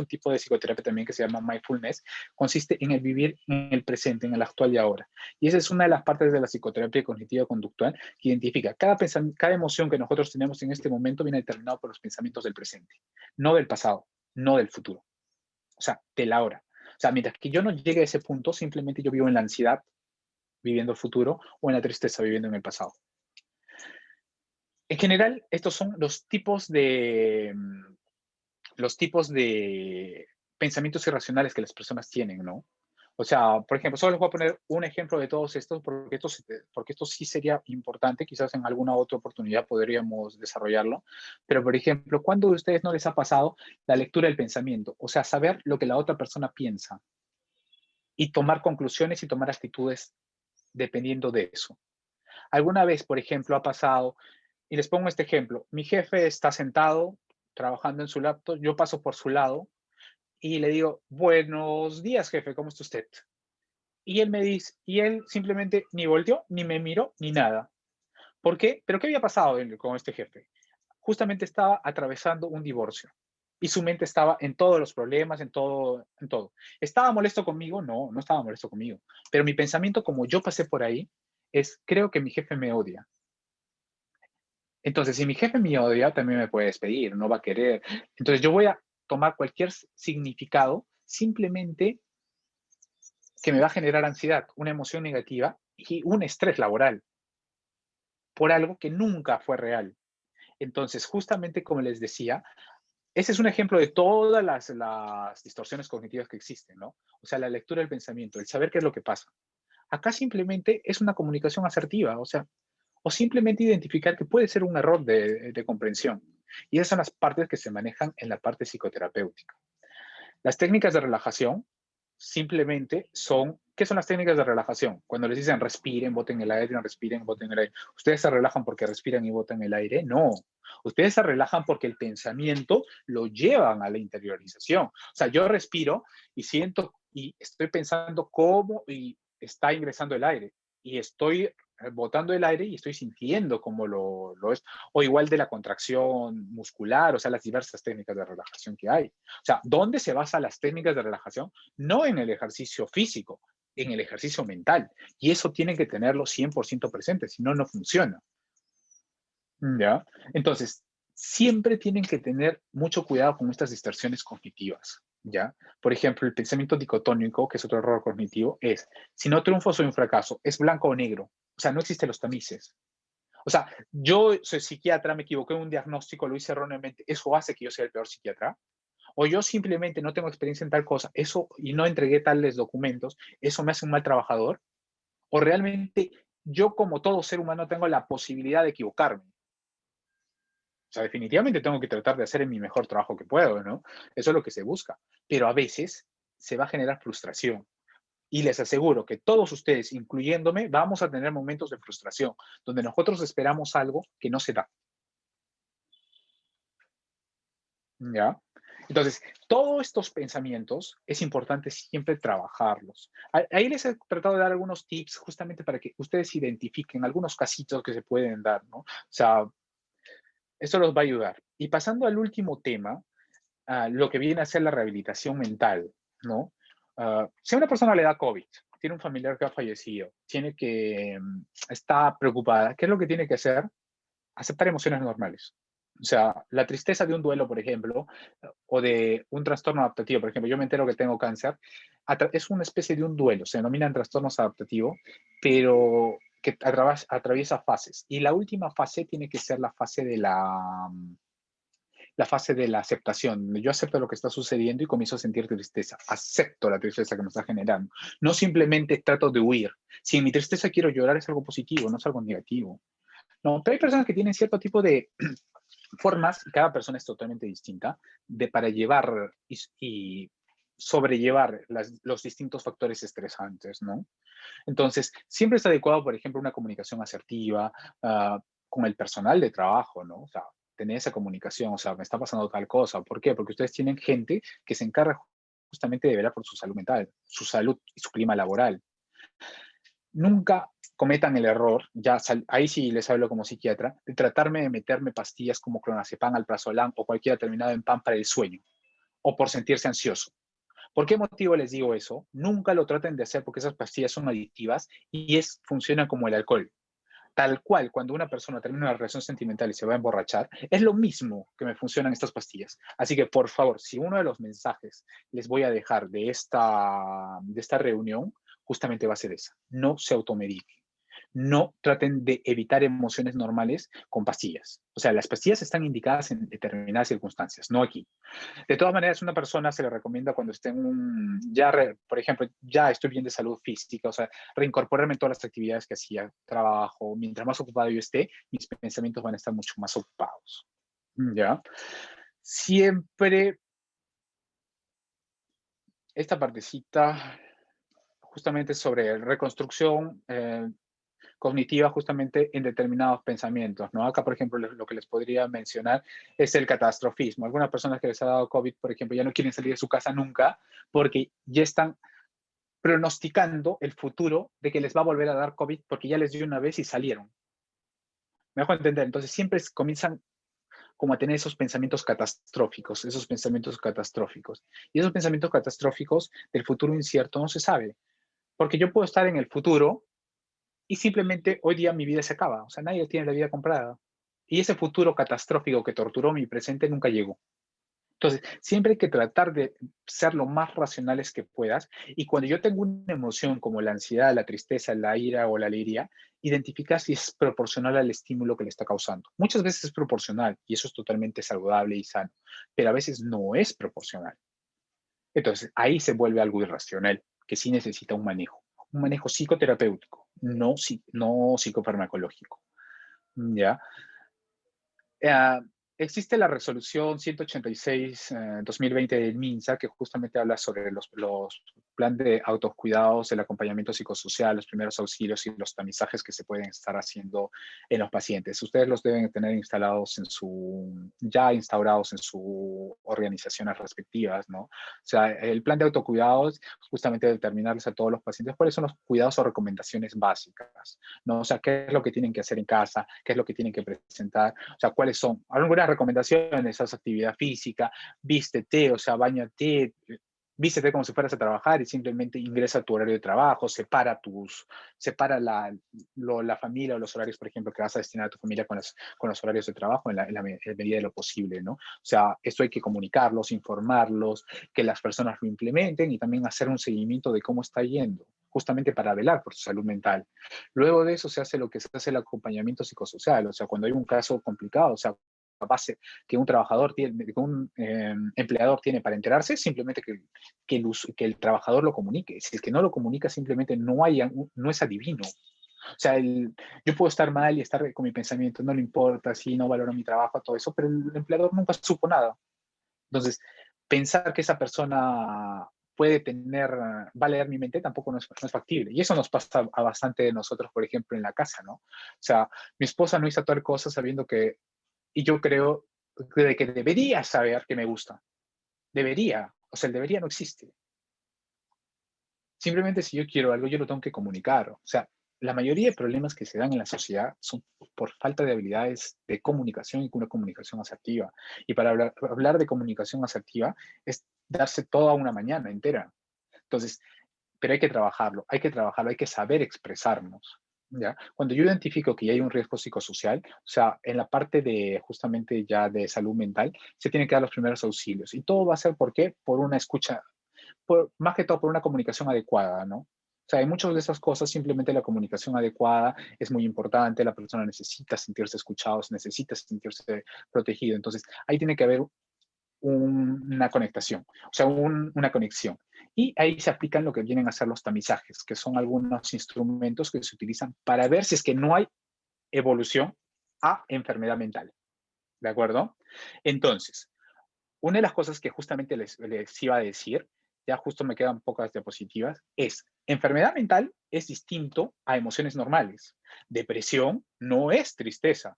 Speaker 4: tipo de psicoterapia también que se llama mindfulness. Consiste en el vivir en el presente, en el actual y ahora. Y esa es una de las partes de la psicoterapia cognitiva conductual que identifica cada emoción que nosotros tenemos en este momento viene determinado por los pensamientos del presente, no del pasado, no del futuro. O sea, del ahora. O sea, mientras que yo no llegue a ese punto, simplemente yo vivo en la ansiedad, viviendo el futuro, o en la tristeza, viviendo en el pasado. En general, estos son los tipos de pensamientos irracionales que las personas tienen, ¿no? O sea, por ejemplo, solo les voy a poner un ejemplo de todos estos porque esto sí sería importante, quizás en alguna otra oportunidad podríamos desarrollarlo, pero por ejemplo, ¿cuándo a ustedes no les ha pasado la lectura del pensamiento? O sea, saber lo que la otra persona piensa y tomar conclusiones y tomar actitudes dependiendo de eso. Alguna vez, por ejemplo, ha pasado, y les pongo este ejemplo, mi jefe está sentado trabajando en su laptop, yo paso por su lado y le digo, buenos días, jefe, ¿cómo está usted? Y él me dice, y él simplemente ni volteó, ni me miró, ni nada. ¿Por qué? ¿Pero qué había pasado con este jefe? Justamente estaba atravesando un divorcio y su mente estaba en todos los problemas, en todo, en todo. ¿Estaba molesto conmigo? No, no estaba molesto conmigo. Pero mi pensamiento, como yo pasé por ahí, es, creo que mi jefe me odia. Entonces, si mi jefe me odia, también me puede despedir, no va a querer. Entonces, yo voy a tomar cualquier significado simplemente que me va a generar ansiedad, una emoción negativa y un estrés laboral por algo que nunca fue real. Entonces, justamente como les decía, ese es un ejemplo de todas las distorsiones cognitivas que existen, ¿no? O sea, la lectura del pensamiento, el saber qué es lo que pasa. Acá simplemente es una comunicación asertiva, o sea, o simplemente identificar que puede ser un error de comprensión. Y esas son las partes que se manejan en la parte psicoterapéutica. Las técnicas de relajación simplemente son, ¿qué son las técnicas de relajación? Cuando les dicen respiren, boten el aire, respiren, boten el aire. ¿Ustedes se relajan porque respiran y botan el aire? No. Ustedes se relajan porque el pensamiento lo llevan a la interiorización. O sea, yo respiro y siento y estoy pensando cómo y está ingresando el aire y estoy botando el aire y estoy sintiendo cómo lo es. O igual de la contracción muscular, o sea, las diversas técnicas de relajación que hay. O sea, ¿dónde se basan las técnicas de relajación? No en el ejercicio físico, en el ejercicio mental. Y eso tienen que tenerlo 100% presente, si no, no funciona. ¿Ya? Entonces, siempre tienen que tener mucho cuidado con estas distorsiones cognitivas. ¿Ya? Por ejemplo, el pensamiento dicotómico, que es otro error cognitivo, es, si no triunfo soy un fracaso, es blanco o negro. O sea, no existen los tamices. O sea, yo soy psiquiatra, me equivoqué en un diagnóstico, lo hice erróneamente, ¿eso hace que yo sea el peor psiquiatra? O yo simplemente no tengo experiencia en tal cosa, eso, y no entregué tales documentos, ¿eso me hace un mal trabajador? O realmente yo, como todo ser humano, tengo la posibilidad de equivocarme. O sea, definitivamente tengo que tratar de hacer mi mejor trabajo que puedo, ¿no? Eso es lo que se busca. Pero a veces se va a generar frustración. Y les aseguro que todos ustedes, incluyéndome, vamos a tener momentos de frustración, donde nosotros esperamos algo que no se da. ¿Ya? Entonces, todos estos pensamientos es importante siempre trabajarlos. Ahí les he tratado de dar algunos tips justamente para que ustedes identifiquen algunos casitos que se pueden dar, ¿no? O sea, esto los va a ayudar. Y pasando al último tema, lo que viene a ser la rehabilitación mental, ¿no? Si a una persona le da COVID, tiene un familiar que ha fallecido, tiene que, está preocupada, ¿qué es lo que tiene que hacer? Aceptar emociones normales. O sea, la tristeza de un duelo, por ejemplo, o de un trastorno adaptativo. Por ejemplo, yo me entero que tengo cáncer. Es una especie de un duelo. Se denominan trastornos adaptativos, pero que atraviesa fases. Y la última fase tiene que ser la fase de la aceptación. Yo acepto lo que está sucediendo y comienzo a sentir tristeza. Acepto la tristeza que me está generando. No simplemente trato de huir. Si en mi tristeza quiero llorar, es algo positivo, no es algo negativo. No, pero hay personas que tienen cierto tipo de formas, y cada persona es totalmente distinta, para llevar y sobrellevar los distintos factores estresantes, ¿no? Entonces, siempre es adecuado, por ejemplo, una comunicación asertiva con el personal de trabajo, ¿no? O sea, tener esa comunicación, o sea, me está pasando tal cosa. ¿Por qué? Porque ustedes tienen gente que se encarga justamente de velar por su salud mental, su salud y su clima laboral. Nunca cometan el error, ya ahí sí les hablo como psiquiatra, de tratarme de meterme pastillas como clonazepam, alprazolam o cualquiera terminado en PAM para el sueño o por sentirse ansioso. ¿Por qué motivo les digo eso? Nunca lo traten de hacer porque esas pastillas son adictivas y funcionan como el alcohol. Tal cual, cuando una persona termina una relación sentimental y se va a emborrachar, es lo mismo que me funcionan estas pastillas. Así que, por favor, si uno de los mensajes les voy a dejar de esta reunión, justamente va a ser esa. No se automediquen. No traten de evitar emociones normales con pastillas. O sea, las pastillas están indicadas en determinadas circunstancias, no aquí. De todas maneras, una persona se le recomienda cuando esté en por ejemplo, ya estoy bien de salud física, o sea, reincorporarme en todas las actividades que hacía, trabajo, mientras más ocupado yo esté, mis pensamientos van a estar mucho más ocupados. ¿Ya? Siempre esta partecita justamente sobre reconstrucción cognitiva justamente en determinados pensamientos, ¿no? Acá, por ejemplo, lo que les podría mencionar es el catastrofismo. Algunas personas que les ha dado COVID, por ejemplo, ya no quieren salir de su casa nunca porque ya están pronosticando el futuro de que les va a volver a dar COVID porque ya les dio una vez y salieron. ¿Me dejo entender? Entonces siempre comienzan como a tener esos pensamientos catastróficos. Y esos pensamientos catastróficos del futuro incierto no se sabe. Porque yo puedo estar en el futuro y simplemente hoy día mi vida se acaba. O sea, nadie tiene la vida comprada. Y ese futuro catastrófico que torturó mi presente nunca llegó. Entonces, siempre hay que tratar de ser lo más racionales que puedas. Y cuando yo tengo una emoción como la ansiedad, la tristeza, la ira o la alegría, identificar si es proporcional al estímulo que le está causando. Muchas veces es proporcional y eso es totalmente saludable y sano, pero a veces no es proporcional. Entonces, ahí se vuelve algo irracional, que sí necesita un manejo psicoterapéutico, no psicofarmacológico. ¿Ya? Eh, Existe la resolución 186 2020 del MINSA que justamente habla sobre los plan de autocuidados, el acompañamiento psicosocial, los primeros auxilios y los tamizajes que se pueden estar haciendo en los pacientes. Ustedes los deben tener ya instaurados en sus organizaciones respectivas, ¿no? O sea, el plan de autocuidados justamente determinarles a todos los pacientes cuáles son los cuidados o recomendaciones básicas, ¿no? O sea, qué es lo que tienen que hacer en casa, qué es lo que tienen que presentar, o sea, cuáles son algunas recomendaciones, haz actividad física, vístete, o sea, báñate, vístete como si fueras a trabajar y simplemente ingresa a tu horario de trabajo, separa la familia o los horarios, por ejemplo, que vas a destinar a tu familia con los horarios de trabajo en la medida de lo posible, ¿no? O sea, esto hay que comunicarlos, informarlos, que las personas lo implementen y también hacer un seguimiento de cómo está yendo, justamente para velar por su salud mental. Luego de eso se hace lo que se hace el acompañamiento psicosocial, o sea, cuando hay un caso complicado, o sea, base que un trabajador tiene, que un empleador tiene para enterarse, simplemente que el trabajador lo comunique. Si es que no lo comunica, simplemente no es adivino. O sea, yo puedo estar mal y estar con mi pensamiento, no le importa, si no valoro mi trabajo, todo eso, pero el empleador nunca supo nada. Entonces, pensar que esa persona va a leer mi mente tampoco no es factible. Y eso nos pasa a bastante de nosotros, por ejemplo, en la casa, ¿no? O sea, mi esposa no hizo tal cosa sabiendo que, y yo creo que debería saber que me gusta. Debería. O sea, el debería no existe. Simplemente si yo quiero algo, yo lo tengo que comunicar. O sea, la mayoría de problemas que se dan en la sociedad son por falta de habilidades de comunicación y una comunicación asertiva. Y para hablar de comunicación asertiva es darse toda una mañana entera. Entonces, pero hay que trabajarlo, hay que saber expresarnos. ¿Ya? Cuando yo identifico que ya hay un riesgo psicosocial, o sea, en la parte de justamente ya de salud mental, se tienen que dar los primeros auxilios. Y todo va a ser, ¿por qué? Por una escucha, más que todo por una comunicación adecuada, ¿no? O sea, hay muchas de esas cosas, simplemente la comunicación adecuada es muy importante, la persona necesita sentirse escuchado, necesita sentirse protegido. Entonces, ahí tiene que haber una conectación, o sea, una conexión. Y ahí se aplican lo que vienen a ser los tamizajes, que son algunos instrumentos que se utilizan para ver si es que no hay evolución a enfermedad mental. ¿De acuerdo? Entonces, una de las cosas que justamente les iba a decir, ya justo me quedan pocas diapositivas, es enfermedad mental es distinto a emociones normales. Depresión no es tristeza.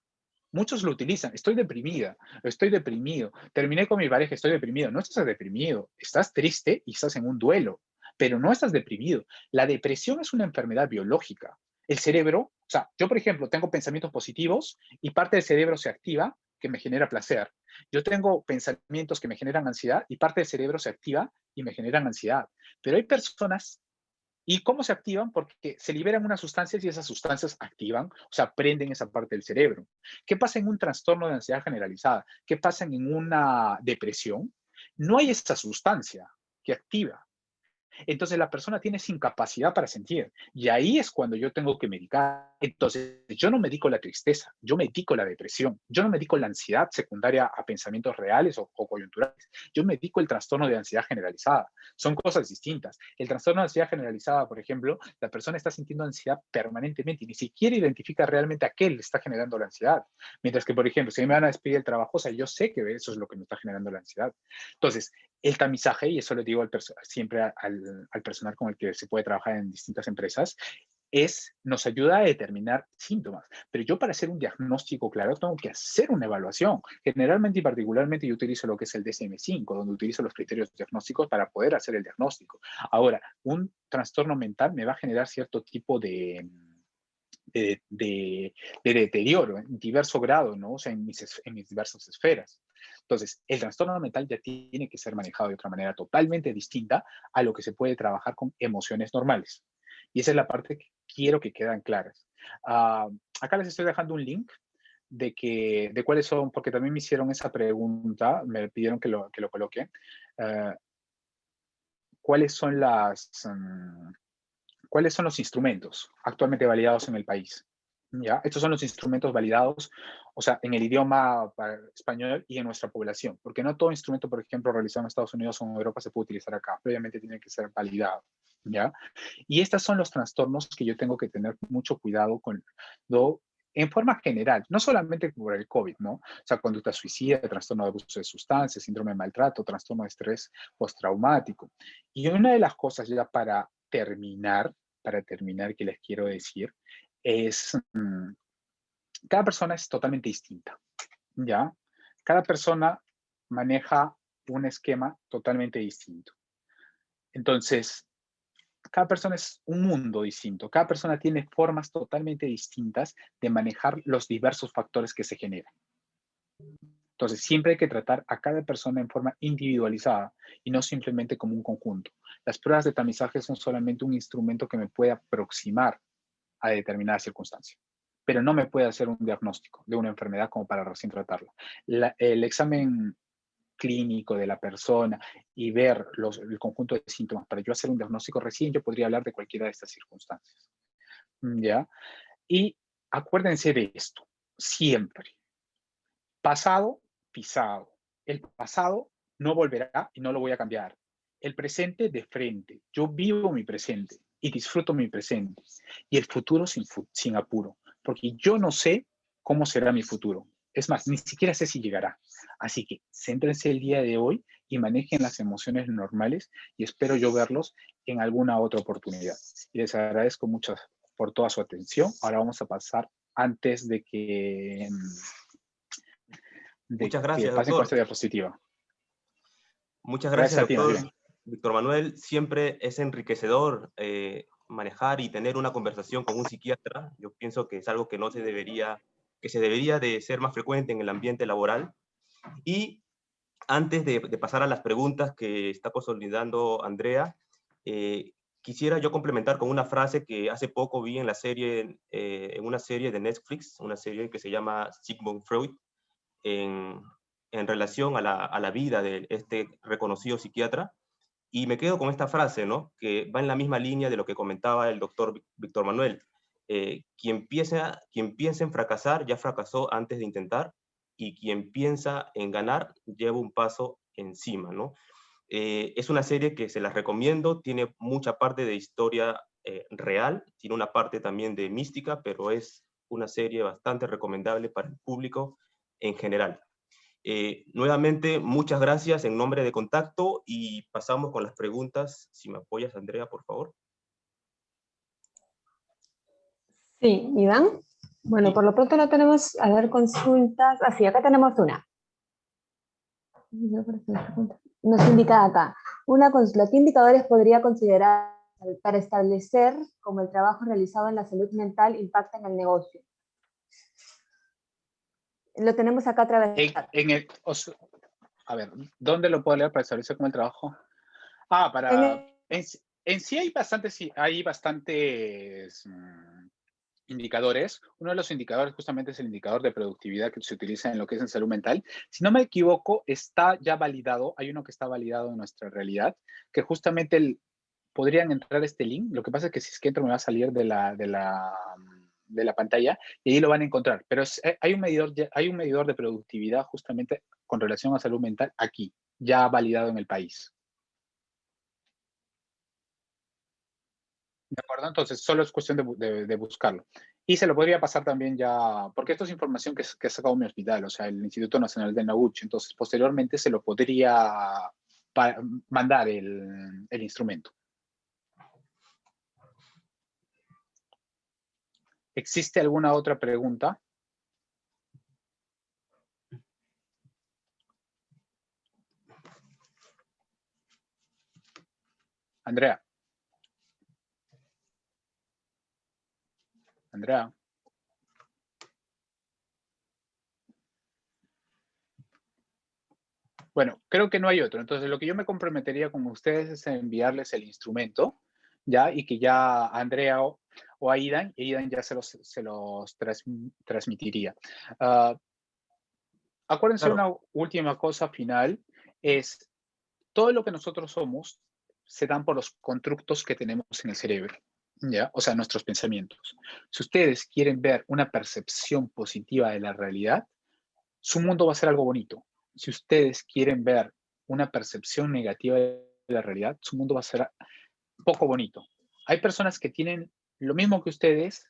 Speaker 4: Muchos lo utilizan. Estoy deprimida, estoy deprimido. Terminé con mi pareja, estoy deprimido. No estás deprimido, estás triste y estás en un duelo, pero no estás deprimido. La depresión es una enfermedad biológica. El cerebro, o sea, yo por ejemplo tengo pensamientos positivos y parte del cerebro se activa que me genera placer. Yo tengo pensamientos que me generan ansiedad y parte del cerebro se activa y me generan ansiedad. Pero hay personas. ¿Y cómo se activan? Porque se liberan unas sustancias y esas sustancias activan, o sea, prenden esa parte del cerebro. ¿Qué pasa en un trastorno de ansiedad generalizada? ¿Qué pasa en una depresión? No hay esa sustancia que activa. Entonces la persona tiene esa incapacidad para sentir. Y ahí es cuando yo tengo que medicar. Entonces yo no medico la tristeza, yo medico la depresión, yo no medico la ansiedad secundaria a pensamientos reales o coyunturales, yo medico el trastorno de ansiedad generalizada. Son cosas distintas. El trastorno de ansiedad generalizada, por ejemplo, la persona está sintiendo ansiedad permanentemente y ni siquiera identifica realmente a qué le está generando la ansiedad. Mientras que, por ejemplo, si me van a despedir del trabajo, o sea, yo sé que eso es lo que me está generando la ansiedad. Entonces, el tamizaje, y eso lo digo siempre al personal con el que se puede trabajar en distintas empresas, nos ayuda a determinar síntomas. Pero yo para hacer un diagnóstico claro tengo que hacer una evaluación. Generalmente y particularmente yo utilizo lo que es el DSM-5, donde utilizo los criterios diagnósticos para poder hacer el diagnóstico. Ahora, un trastorno mental me va a generar cierto tipo de deterioro en diverso grado, ¿no? O sea, en mis diversas esferas. Entonces, el trastorno mental ya tiene que ser manejado de otra manera totalmente distinta a lo que se puede trabajar con emociones normales. Y esa es la parte que quiero que queden claras. Acá les estoy dejando un link de cuáles son, porque también me hicieron esa pregunta, me pidieron que lo coloque. ¿Cuáles son cuáles son los instrumentos actualmente validados en el país? ¿Ya? Estos son los instrumentos validados, o sea, en el idioma español y en nuestra población, porque no todo instrumento, por ejemplo, realizado en Estados Unidos o en Europa se puede utilizar acá, previamente tiene que ser validado, ¿ya? Y estos son los trastornos que yo tengo que tener mucho cuidado con, en forma general, no solamente por el COVID, ¿no? O sea, conducta suicida, trastorno de abuso de sustancias, síndrome de maltrato, trastorno de estrés postraumático. Y una de las cosas ya para terminar, que les quiero decir, es, cada persona es totalmente distinta, ¿ya? Cada persona maneja un esquema totalmente distinto. Entonces, cada persona es un mundo distinto. Cada persona tiene formas totalmente distintas de manejar los diversos factores que se generan. Entonces, siempre hay que tratar a cada persona en forma individualizada y no simplemente como un conjunto. Las pruebas de tamizaje son solamente un instrumento que me puede aproximar a determinada circunstancia, pero no me puede hacer un diagnóstico de una enfermedad como para recién tratarla. El examen clínico de la persona y ver el conjunto de síntomas para yo hacer un diagnóstico recién, yo podría hablar de cualquiera de estas circunstancias. ¿Ya? Y acuérdense de esto, siempre. Pasado, pisado. El pasado no volverá y no lo voy a cambiar. El presente de frente. Yo vivo mi presente y disfruto mi presente. Y el futuro sin apuro, porque yo no sé cómo será mi futuro. Es más, ni siquiera sé si llegará. Así que céntrense el día de hoy y manejen las emociones normales y espero yo verlos en alguna otra oportunidad. Y les agradezco mucho por toda su atención. Ahora vamos a pasar antes de que
Speaker 2: Muchas gracias,
Speaker 4: pasen con
Speaker 2: doctor.
Speaker 4: esta diapositiva.
Speaker 2: Muchas
Speaker 4: Gracias
Speaker 2: gracias,
Speaker 4: a ti, más
Speaker 2: doctor
Speaker 4: bien.
Speaker 2: Víctor Manuel. Siempre es enriquecedor manejar y tener una conversación con un psiquiatra. Yo pienso que es algo que se debería de ser más frecuente en el ambiente laboral. Y antes de pasar a las preguntas que está consolidando Andrea, quisiera yo complementar con una frase que hace poco vi en en una serie de Netflix, una serie que se llama Sigmund Freud, en relación a la vida de este reconocido psiquiatra. Y me quedo con esta frase, ¿no? Que va en la misma línea de lo que comentaba el doctor Víctor Manuel. Quien piensa en fracasar ya fracasó antes de intentar, y quien piensa en ganar lleva un paso encima, ¿no? Es una serie que se las recomiendo, tiene mucha parte de historia real, tiene una parte también de mística, pero es una serie bastante recomendable para el público en general. Nuevamente, muchas gracias en nombre de Contacto y pasamos con las preguntas. Si me apoyas, Andrea, por favor.
Speaker 1: Sí, Iván. Bueno,
Speaker 2: Sí.
Speaker 1: por lo pronto no tenemos, a ver, consultas. Así, acá tenemos una. Nos indica acá. Una consulta. ¿Qué indicadores podría considerar para establecer cómo el trabajo realizado en la salud mental impacta en el negocio? Lo tenemos acá a través de chat.
Speaker 4: A ver, ¿dónde lo puedo leer para establecer cómo el trabajo? En sí hay bastantes indicadores. Uno de los indicadores justamente es el indicador de productividad que se utiliza en lo que es en salud mental. Si no me equivoco, está ya validado, hay uno que está validado en nuestra realidad, que justamente podrían entrar a este link. Lo que pasa es que si es que entro me va a salir de la pantalla y ahí lo van a encontrar. Pero hay un medidor de productividad justamente con relación a salud mental aquí, ya validado en el país. ¿De acuerdo? Entonces, solo es cuestión de buscarlo. Y se lo podría pasar también ya, porque esto es información que ha sacado mi hospital, o sea, el Instituto Nacional de Nahuatl. Entonces, posteriormente se lo podría mandar el instrumento. ¿Existe alguna otra pregunta? Andrea. Andrea. Bueno, creo que no hay otro. Entonces, lo que yo me comprometería con ustedes es enviarles el instrumento, ¿ya? Y que ya Andrea o a Idan, y Idan ya se los transmitiría. Acuérdense
Speaker 2: Claro.
Speaker 4: una última cosa final, es todo lo que nosotros somos se dan por los constructos que tenemos en el cerebro, ¿ya? O sea, nuestros pensamientos. Si ustedes quieren ver una percepción positiva de la realidad, su mundo va a ser algo bonito. Si ustedes quieren ver una percepción negativa de la realidad, su mundo va a ser poco bonito. Hay personas que tienen lo mismo que ustedes,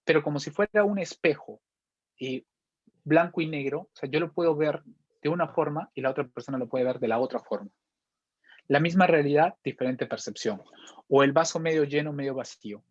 Speaker 4: pero como si fuera un espejo, blanco y negro. O sea, yo lo puedo ver de una forma y la otra persona lo puede ver de la otra forma. La misma realidad, diferente percepción. O el vaso medio lleno, medio vacío.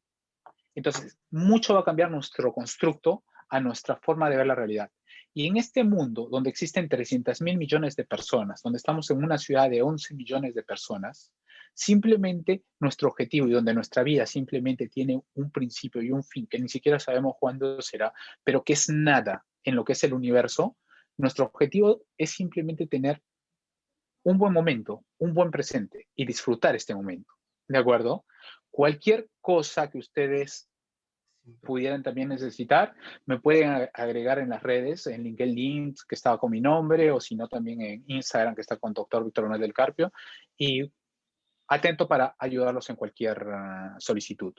Speaker 4: Entonces, mucho va a cambiar nuestro constructo a nuestra forma de ver la realidad. Y en este mundo, donde existen 300.000 millones de personas, donde estamos en una ciudad de 11 millones de personas, simplemente nuestro objetivo y donde nuestra vida simplemente tiene un principio y un fin que ni siquiera sabemos cuándo será, pero que es nada en lo que es el universo, nuestro objetivo es simplemente tener un buen momento, un buen presente y disfrutar este momento. ¿De acuerdo? Cualquier cosa que ustedes pudieran también necesitar, me pueden agregar en las redes, en LinkedIn, que estaba con mi nombre, o si no también en Instagram, que está con Dr. Víctor Manuel del Carpio, y atento para ayudarlos en cualquier solicitud.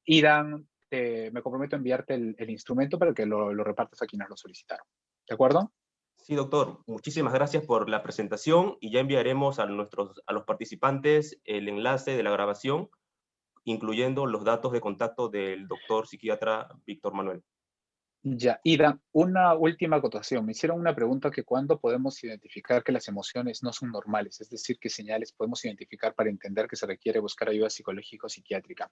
Speaker 4: Irán, me comprometo a enviarte el instrumento para que lo repartas a quienes lo solicitaron. ¿De acuerdo?
Speaker 2: Sí, doctor. Muchísimas gracias por la presentación y ya enviaremos a los participantes el enlace de la grabación, incluyendo los datos de contacto del doctor psiquiatra Víctor Manuel.
Speaker 4: Ya, Ida, una última acotación. Me hicieron una pregunta que cuándo podemos identificar que las emociones no son normales, es decir, qué señales podemos identificar para entender que se requiere buscar ayuda psicológica o psiquiátrica.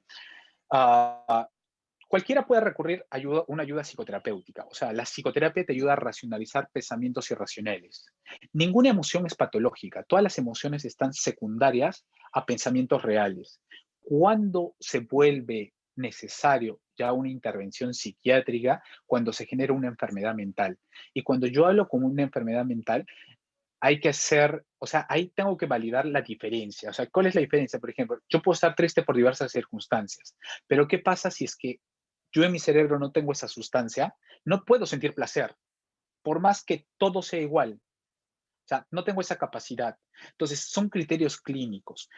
Speaker 4: Cualquiera puede recurrir a una ayuda psicoterapéutica. O sea, la psicoterapia te ayuda a racionalizar pensamientos irracionales. Ninguna emoción es patológica. Todas las emociones están secundarias a pensamientos reales. ¿Cuándo se vuelve necesario ya una intervención psiquiátrica? Cuando se genera una enfermedad mental. Y cuando yo hablo con una enfermedad mental, hay que hacer, o sea, ahí tengo que validar la diferencia. O sea, ¿cuál es la diferencia? Por ejemplo, yo puedo estar triste por diversas circunstancias, pero ¿qué pasa si es que yo en mi cerebro no tengo esa sustancia? No puedo sentir placer, por más que todo sea igual. O sea, no tengo esa capacidad. Entonces, son criterios clínicos.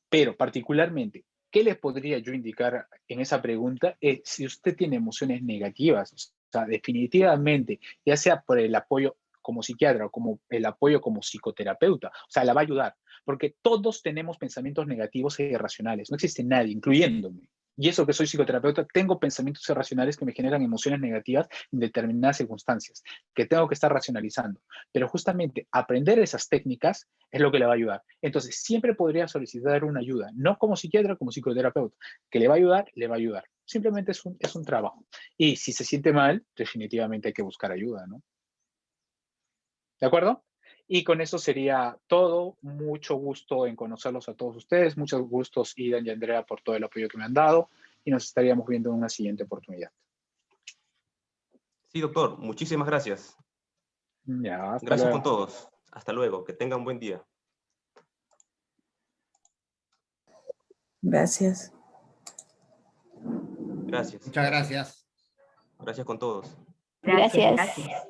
Speaker 4: Pero particularmente, ¿qué le podría yo indicar en esa pregunta? Si usted tiene emociones negativas, o sea, definitivamente, ya sea por el apoyo como psiquiatra o como el apoyo como psicoterapeuta, o sea, la va a ayudar, porque todos tenemos pensamientos negativos e irracionales, no existe nadie, incluyéndome. Y eso que soy psicoterapeuta, tengo pensamientos irracionales que me generan emociones negativas en determinadas circunstancias, que tengo que estar racionalizando. Pero justamente aprender esas técnicas es lo que le va a ayudar. Entonces, siempre podría solicitar una ayuda, no como psiquiatra, como psicoterapeuta, que le va a ayudar, le va a ayudar. Simplemente es un trabajo. Y si se siente mal, definitivamente hay que buscar ayuda, ¿no? ¿De acuerdo? Y con eso sería todo. Mucho gusto en conocerlos a todos ustedes. Muchos gustos, Idan y Andrea, por todo el apoyo que me han dado. Y nos estaríamos viendo en una siguiente oportunidad.
Speaker 2: Sí, doctor. Muchísimas gracias.
Speaker 4: Ya, hasta
Speaker 2: Gracias
Speaker 4: luego.
Speaker 2: con todos. Hasta luego. Que tengan un buen día.
Speaker 5: Gracias.
Speaker 2: Gracias.
Speaker 6: Muchas gracias.
Speaker 2: Gracias con todos.
Speaker 7: Gracias.